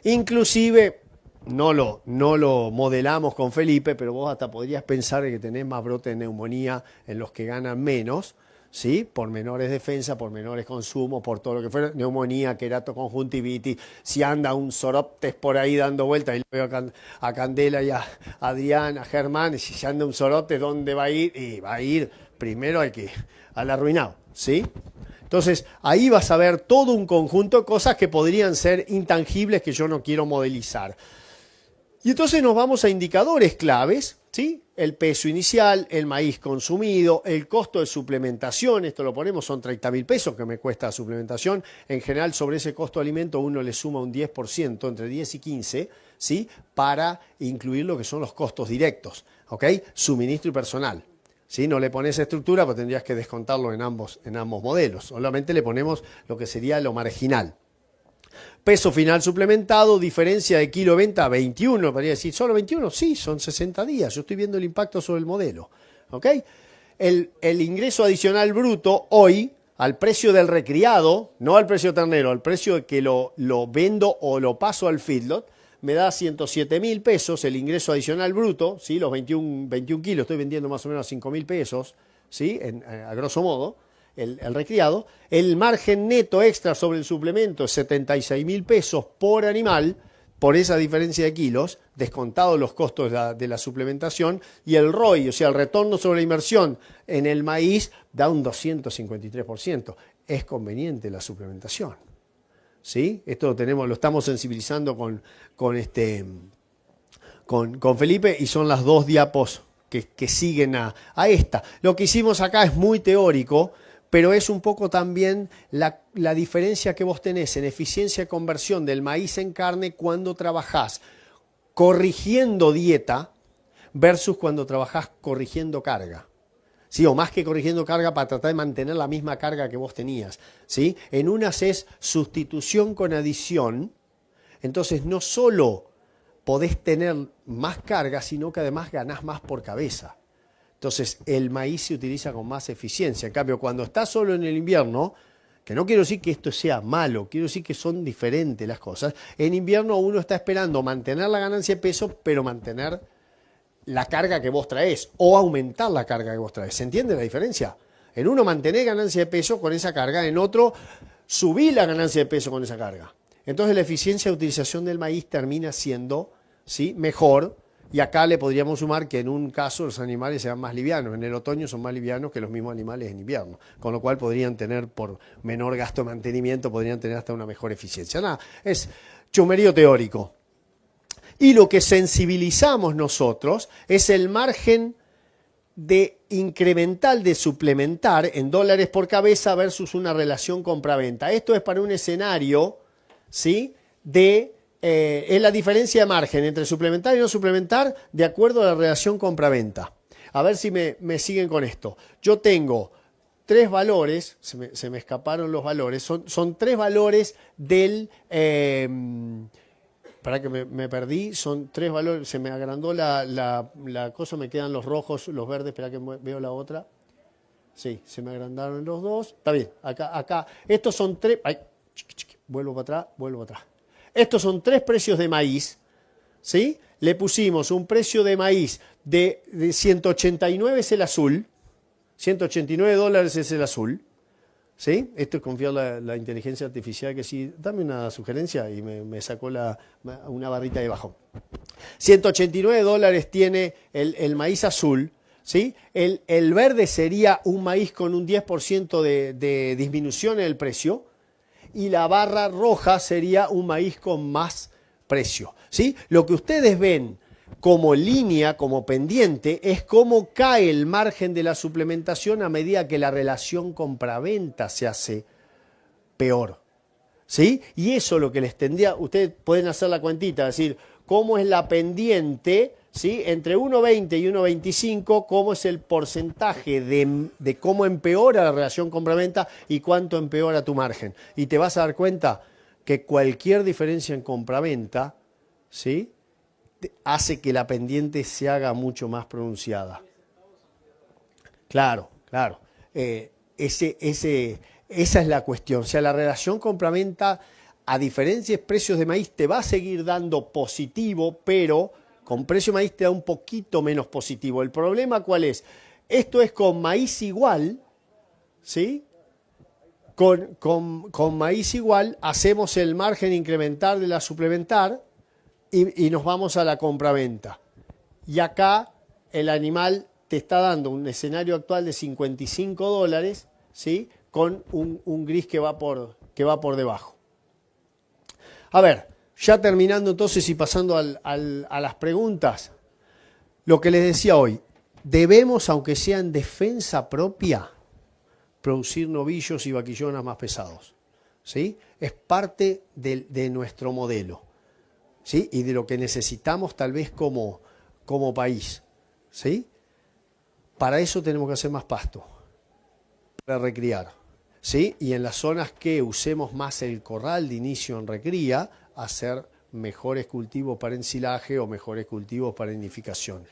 Inclusive, no lo modelamos con Felipe, pero vos hasta podrías pensar que tenés más brote de neumonía en los que ganan menos, ¿sí? Por menores defensas, por menores consumos, por todo lo que fuera, neumonía, queratoconjuntivitis, si anda un soroptes por ahí dando vueltas, y le veo a Candela y a Adrián, a Germán, y si anda un soroptes, ¿dónde va a ir? Y va a ir primero al arruinado, ¿sí? Entonces, ahí vas a ver todo un conjunto de cosas que podrían ser intangibles que yo no quiero modelizar. Y entonces nos vamos a indicadores claves, ¿sí? El peso inicial, el maíz consumido, el costo de suplementación, esto lo ponemos, son 30.000 pesos que me cuesta la suplementación. En general, sobre ese costo de alimento uno le suma un 10%, entre 10 y 15, ¿sí? Para incluir lo que son los costos directos, ¿ok? Suministro y personal. ¿Sí? No le pones estructura, pues tendrías que descontarlo en ambos modelos. Solamente le ponemos lo que sería lo marginal. Peso final suplementado, diferencia de kilo de venta 21. Podría decir, ¿solo 21? Sí, son 60 días. Yo estoy viendo el impacto sobre el modelo. ¿Ok? El ingreso adicional bruto hoy, al precio del recriado, no al precio ternero, al precio de que lo vendo o lo paso al feedlot, me da 107.000 pesos el ingreso adicional bruto, ¿sí? Los 21 kilos, estoy vendiendo más o menos a 5.000 pesos, ¿sí? A grosso modo, el recriado. El margen neto extra sobre el suplemento es 76.000 pesos por animal, por esa diferencia de kilos, descontados los costos de la suplementación, y el ROI, o sea, el retorno sobre la inversión en el maíz, da un 253%. Es conveniente la suplementación. ¿Sí? Esto lo estamos sensibilizando con Felipe, y son las 2 diapos que siguen a esta. Lo que hicimos acá es muy teórico, pero es un poco también la diferencia que vos tenés en eficiencia de conversión del maíz en carne cuando trabajás corrigiendo dieta versus cuando trabajás corrigiendo carga. ¿Sí? O más que corrigiendo carga, para tratar de mantener la misma carga que vos tenías. ¿Sí? En unas es sustitución con adición, entonces no solo podés tener más carga, sino que además ganás más por cabeza. Entonces el maíz se utiliza con más eficiencia. En cambio, cuando estás solo en el invierno, que no quiero decir que esto sea malo, quiero decir que son diferentes las cosas. En invierno uno está esperando mantener la ganancia de peso, pero mantener la carga que vos traés, o aumentar la carga que vos traés. ¿Se entiende la diferencia? En uno mantenés ganancia de peso con esa carga, en otro subí la ganancia de peso con esa carga. Entonces la eficiencia de utilización del maíz termina siendo, ¿sí?, mejor, Y acá le podríamos sumar que en un caso los animales sean más livianos. En el otoño son más livianos que los mismos animales en invierno. Con lo cual podrían tener, por menor gasto de mantenimiento, podrían tener hasta una mejor eficiencia. Nada, es chumerío teórico. Y lo que sensibilizamos nosotros es el margen de incremental de suplementar en dólares por cabeza versus una relación compra-venta. Esto es para un escenario, ¿sí?, es la diferencia de margen entre suplementar y no suplementar de acuerdo a la relación compra-venta. A ver si me siguen con esto. Yo tengo tres valores, se me escaparon los valores, son tres valores del... para que me perdí, son tres valores, se me agrandó la cosa, me quedan los rojos, los verdes, espera que veo la otra. Sí, se me agrandaron los dos. Está bien, acá. Estos son tres... Ay, vuelvo para atrás. Estos son tres precios de maíz, ¿sí? Le pusimos un precio de maíz de 189 es el azul, $189 es el azul, ¿sí? Esto es confiar la inteligencia artificial que sí, dame una sugerencia y me sacó una barrita de bajón. $189 tiene el maíz azul, ¿sí? El verde sería un maíz con un 10% de disminución en el precio, y la barra roja sería un maíz con más precio, ¿sí? Lo que ustedes ven como línea, como pendiente, es cómo cae el margen de la suplementación a medida que la relación compra-venta se hace peor, ¿sí? Y eso lo que les tendría, ustedes pueden hacer la cuentita, es decir, cómo es la pendiente, ¿sí?, entre 1,20 y 1,25, cómo es el porcentaje de cómo empeora la relación compra-venta y cuánto empeora tu margen. Y te vas a dar cuenta que cualquier diferencia en compra-venta, ¿sí?, hace que la pendiente se haga mucho más pronunciada. Claro. Esa es la cuestión. O sea, la relación compra-venta, a diferencia de precios de maíz, te va a seguir dando positivo, pero con precio de maíz te da un poquito menos positivo. ¿El problema cuál es? Esto es con maíz igual, ¿sí? Con maíz igual hacemos el margen incremental de la suplementar y nos vamos a la compraventa. Y acá el animal te está dando un escenario actual de $55, ¿sí?, con un gris que va por debajo. A ver, ya terminando entonces y pasando a las preguntas, lo que les decía hoy, debemos, aunque sea en defensa propia, producir novillos y vaquillonas más pesados, ¿sí? Es parte de nuestro modelo, ¿sí?, y de lo que necesitamos tal vez como país, ¿sí? Para eso tenemos que hacer más pasto, para recriar, ¿sí? Y en las zonas que usemos más el corral de inicio en recría, hacer mejores cultivos para ensilaje o mejores cultivos para nidificación,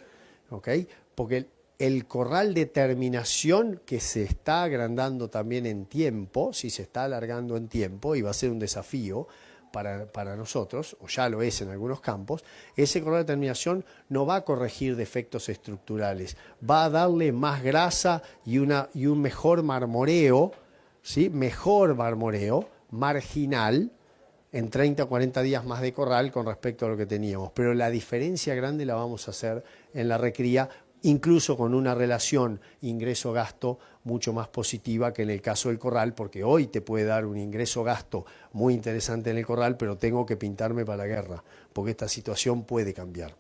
¿ok? Porque el corral de terminación, que se está agrandando también en tiempo, sí, se está alargando en tiempo y va a ser un desafío para nosotros, o ya lo es en algunos campos, ese corral de terminación no va a corregir defectos estructurales, va a darle más grasa y un mejor marmoreo, ¿sí?, mejor marmoreo marginal en 30 o 40 días más de corral con respecto a lo que teníamos. Pero la diferencia grande la vamos a hacer en la recría, incluso con una relación ingreso-gasto mucho más positiva que en el caso del corral, porque hoy te puede dar un ingreso-gasto muy interesante en el corral, pero tengo que pintarme para la guerra, porque esta situación puede cambiar,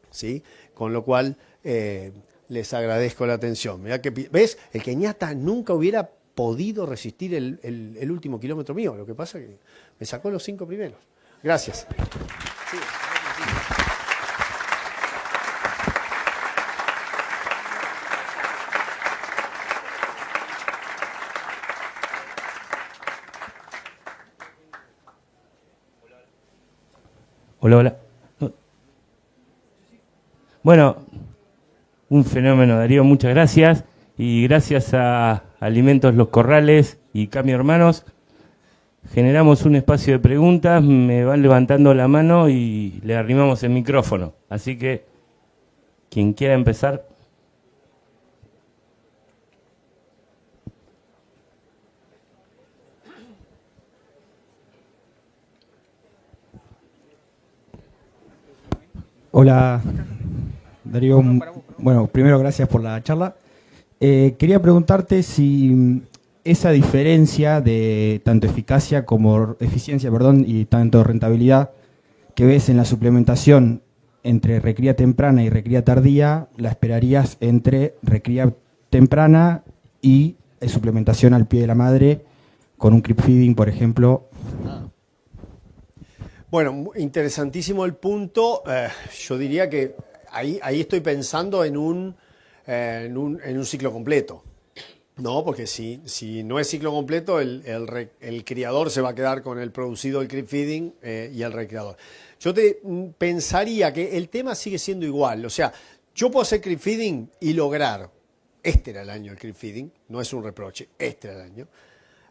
¿sí? Con lo cual, les agradezco la atención. Mirá que, ¿ves? El Kenyata nunca hubiera podido resistir el último kilómetro mío, lo que pasa es que me sacó los 5 primeros. Gracias. Sí. Hola. Bueno, un fenómeno, Darío, muchas gracias. Y gracias a Alimentos Los Corrales y Cami Hermanos, generamos un espacio de preguntas, me van levantando la mano y le arrimamos el micrófono. Así que, quien quiera empezar. Hola, Darío, bueno, primero gracias por la charla. Quería preguntarte si esa diferencia de tanto eficiencia, perdón, y tanto rentabilidad que ves en la suplementación entre recría temprana y recría tardía, la esperarías entre recría temprana y suplementación al pie de la madre con un creep feeding, por ejemplo. Bueno, interesantísimo el punto. Yo diría que ahí estoy pensando en un ciclo completo. No, porque si no es ciclo completo, el criador se va a quedar con el producido del creep feeding y el recreador. Yo pensaría que el tema sigue siendo igual. O sea, yo puedo hacer creep feeding y lograr, este era el año del creep feeding, no es un reproche, este era el año.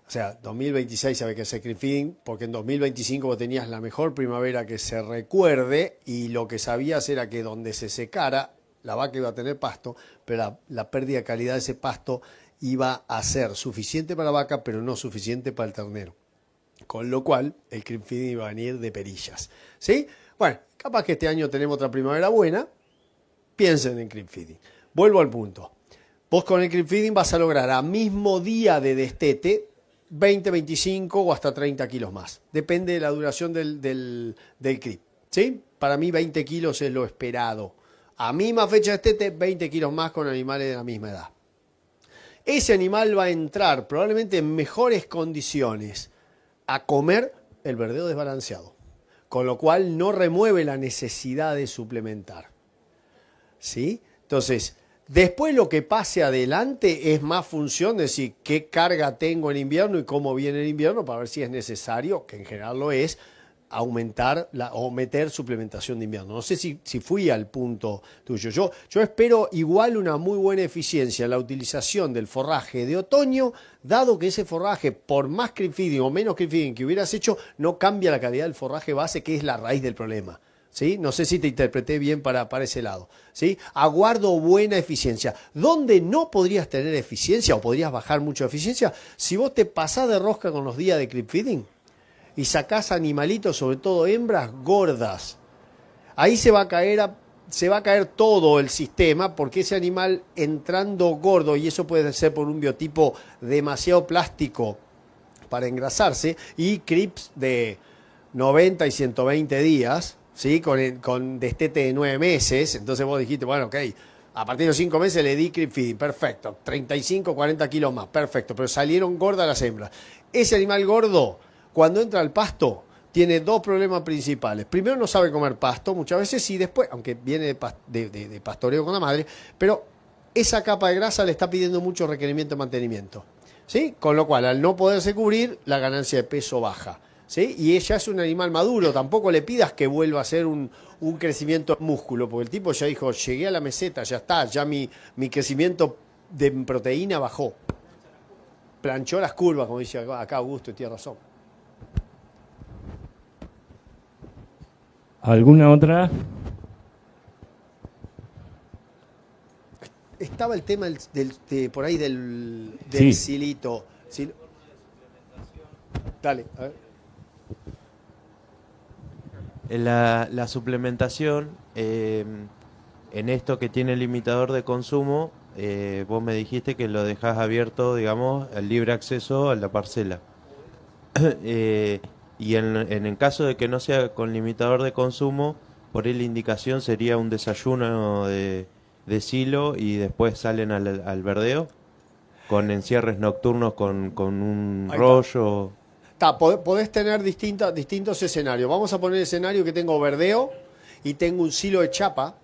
O sea, 2026 había que hacer creep feeding, porque en 2025 vos tenías la mejor primavera que se recuerde y lo que sabías era que donde se secara, la vaca iba a tener pasto, pero la pérdida de calidad de ese pasto iba a ser suficiente para la vaca, pero no suficiente para el ternero. Con lo cual, el creep feeding iba a venir de perillas. ¿Sí? Bueno, capaz que este año tenemos otra primavera buena, piensen en creep feeding. Vuelvo al punto. Vos con el creep feeding vas a lograr a mismo día de destete 20, 25 o hasta 30 kilos más. Depende de la duración del creep. ¿Sí? Para mí 20 kilos es lo esperado. A misma fecha de destete, 20 kilos más con animales de la misma edad. Ese animal va a entrar probablemente en mejores condiciones a comer el verdeo desbalanceado, con lo cual no remueve la necesidad de suplementar. ¿Sí? Entonces, después lo que pase adelante es más función de decir qué carga tengo en invierno y cómo viene el invierno para ver si es necesario, que en general lo es, aumentar o meter suplementación de invierno. No sé si fui al punto tuyo. Yo espero igual una muy buena eficiencia en la utilización del forraje de otoño, dado que ese forraje, por más creep feeding o menos creep feeding que hubieras hecho, no cambia la calidad del forraje base, que es la raíz del problema. ¿Sí? No sé si te interpreté bien para ese lado. ¿Sí? Aguardo buena eficiencia. ¿Dónde no podrías tener eficiencia o podrías bajar mucho de eficiencia? Si vos te pasás de rosca con los días de creep feeding y sacás animalitos, sobre todo hembras, gordas. Ahí se va a caer todo el sistema, porque ese animal entrando gordo, y eso puede ser por un biotipo demasiado plástico para engrasarse, y creeps de 90 y 120 días, ¿sí? Con destete de 9 meses, entonces vos dijiste, bueno, ok, a partir de los 5 meses le di creep feeding, perfecto, 35, 40 kilos más, perfecto, pero salieron gordas las hembras. Ese animal gordo, cuando entra al pasto, tiene dos problemas principales. Primero, no sabe comer pasto muchas veces, y después, aunque viene de pastoreo con la madre, pero esa capa de grasa le está pidiendo mucho requerimiento de mantenimiento. ¿Sí? Con lo cual, al no poderse cubrir, la ganancia de peso baja. ¿Sí? Y ella es un animal maduro, tampoco le pidas que vuelva a hacer un crecimiento de músculo, porque el tipo ya dijo, llegué a la meseta, ya está, ya mi crecimiento de proteína bajó. Planchó las curvas, como dice acá Augusto, y tiene razón. ¿Alguna otra? Estaba el tema por ahí del Sí. silito. Dale, a ver. La suplementación, en esto que tiene el limitador de consumo, vos me dijiste que lo dejás abierto, digamos, al libre acceso a la parcela. Y en el caso de que no sea con limitador de consumo, por ahí la indicación sería un desayuno de silo y después salen al verdeo, con encierres nocturnos con un Ahí rollo. Podés tener distintos escenarios. Vamos a poner el escenario que tengo verdeo y tengo un silo de chapa,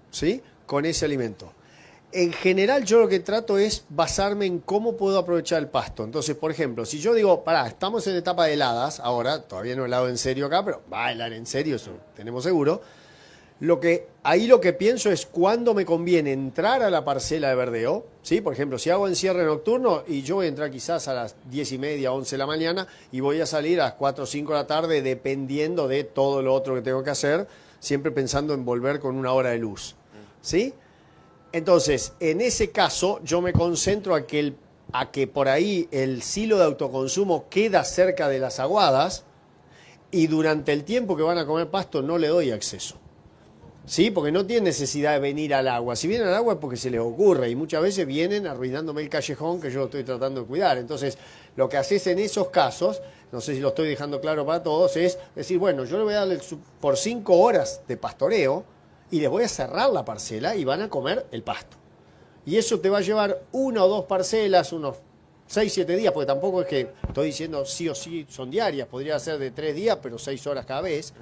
¿sí? Con ese alimento. En general, yo lo que trato es basarme en cómo puedo aprovechar el pasto. Entonces, por ejemplo, si yo digo, estamos en etapa de heladas, ahora todavía no he helado en serio acá, pero va a helar en serio, eso tenemos seguro. Lo que pienso es cuándo me conviene entrar a la parcela de verdeo, ¿sí? Por ejemplo, si hago encierre nocturno y yo voy a entrar quizás a las 10:30, 11 de la mañana y voy a salir a las 4 o 5 de la tarde, dependiendo de todo lo otro que tengo que hacer, siempre pensando en volver con una hora de luz, ¿sí? Entonces, en ese caso, yo me concentro a que por ahí el silo de autoconsumo queda cerca de las aguadas y durante el tiempo que van a comer pasto no le doy acceso. ¿sí? Porque no tienen necesidad de venir al agua. Si vienen al agua es porque se les ocurre y muchas veces vienen arruinándome el callejón que yo lo estoy tratando de cuidar. Entonces, lo que haces en esos casos, no sé si lo estoy dejando claro para todos, es decir, bueno, yo le voy a dar por 5 horas de pastoreo y les voy a cerrar la parcela y van a comer el pasto. Y eso te va a llevar 1 o 2 parcelas, unos 6, 7 días, porque tampoco es que estoy diciendo sí o sí son diarias, podría ser de 3 días, pero 6 horas cada vez.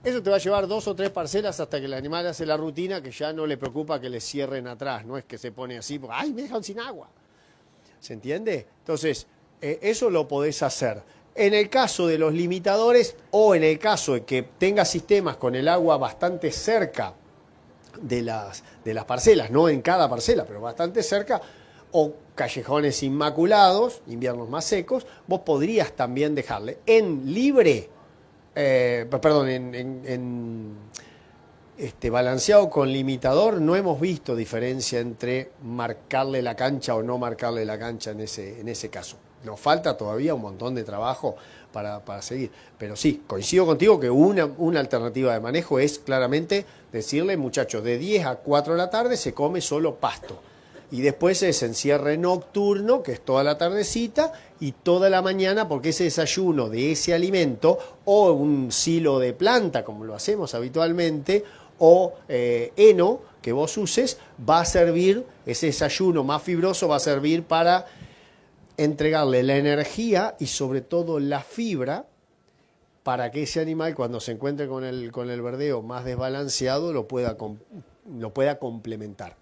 Eso te va a llevar 2 o 3 parcelas hasta que el animal hace la rutina, que ya no le preocupa que le cierren atrás, no es que se pone así, porque, ¡ay, me dejan sin agua! ¿Se entiende? Entonces, eso lo podés hacer. En el caso de los limitadores o en el caso de que tengas sistemas con el agua bastante cerca de las parcelas, no en cada parcela, pero bastante cerca, o callejones inmaculados, inviernos más secos, vos podrías también dejarle en libre, balanceado con limitador. No hemos visto diferencia entre marcarle la cancha o no marcarle la cancha en ese caso. Nos falta todavía un montón de trabajo para seguir. Pero sí, coincido contigo que una alternativa de manejo es claramente decirle, muchachos, de 10 a 4 de la tarde se come solo pasto. Y después es encierre nocturno, que es toda la tardecita, y toda la mañana, porque ese desayuno de ese alimento, o un silo de planta, como lo hacemos habitualmente, o heno que vos uses, va a servir, ese desayuno más fibroso va a servir para entregarle la energía y sobre todo la fibra para que ese animal, cuando se encuentre con el verdeo más desbalanceado, lo pueda complementar.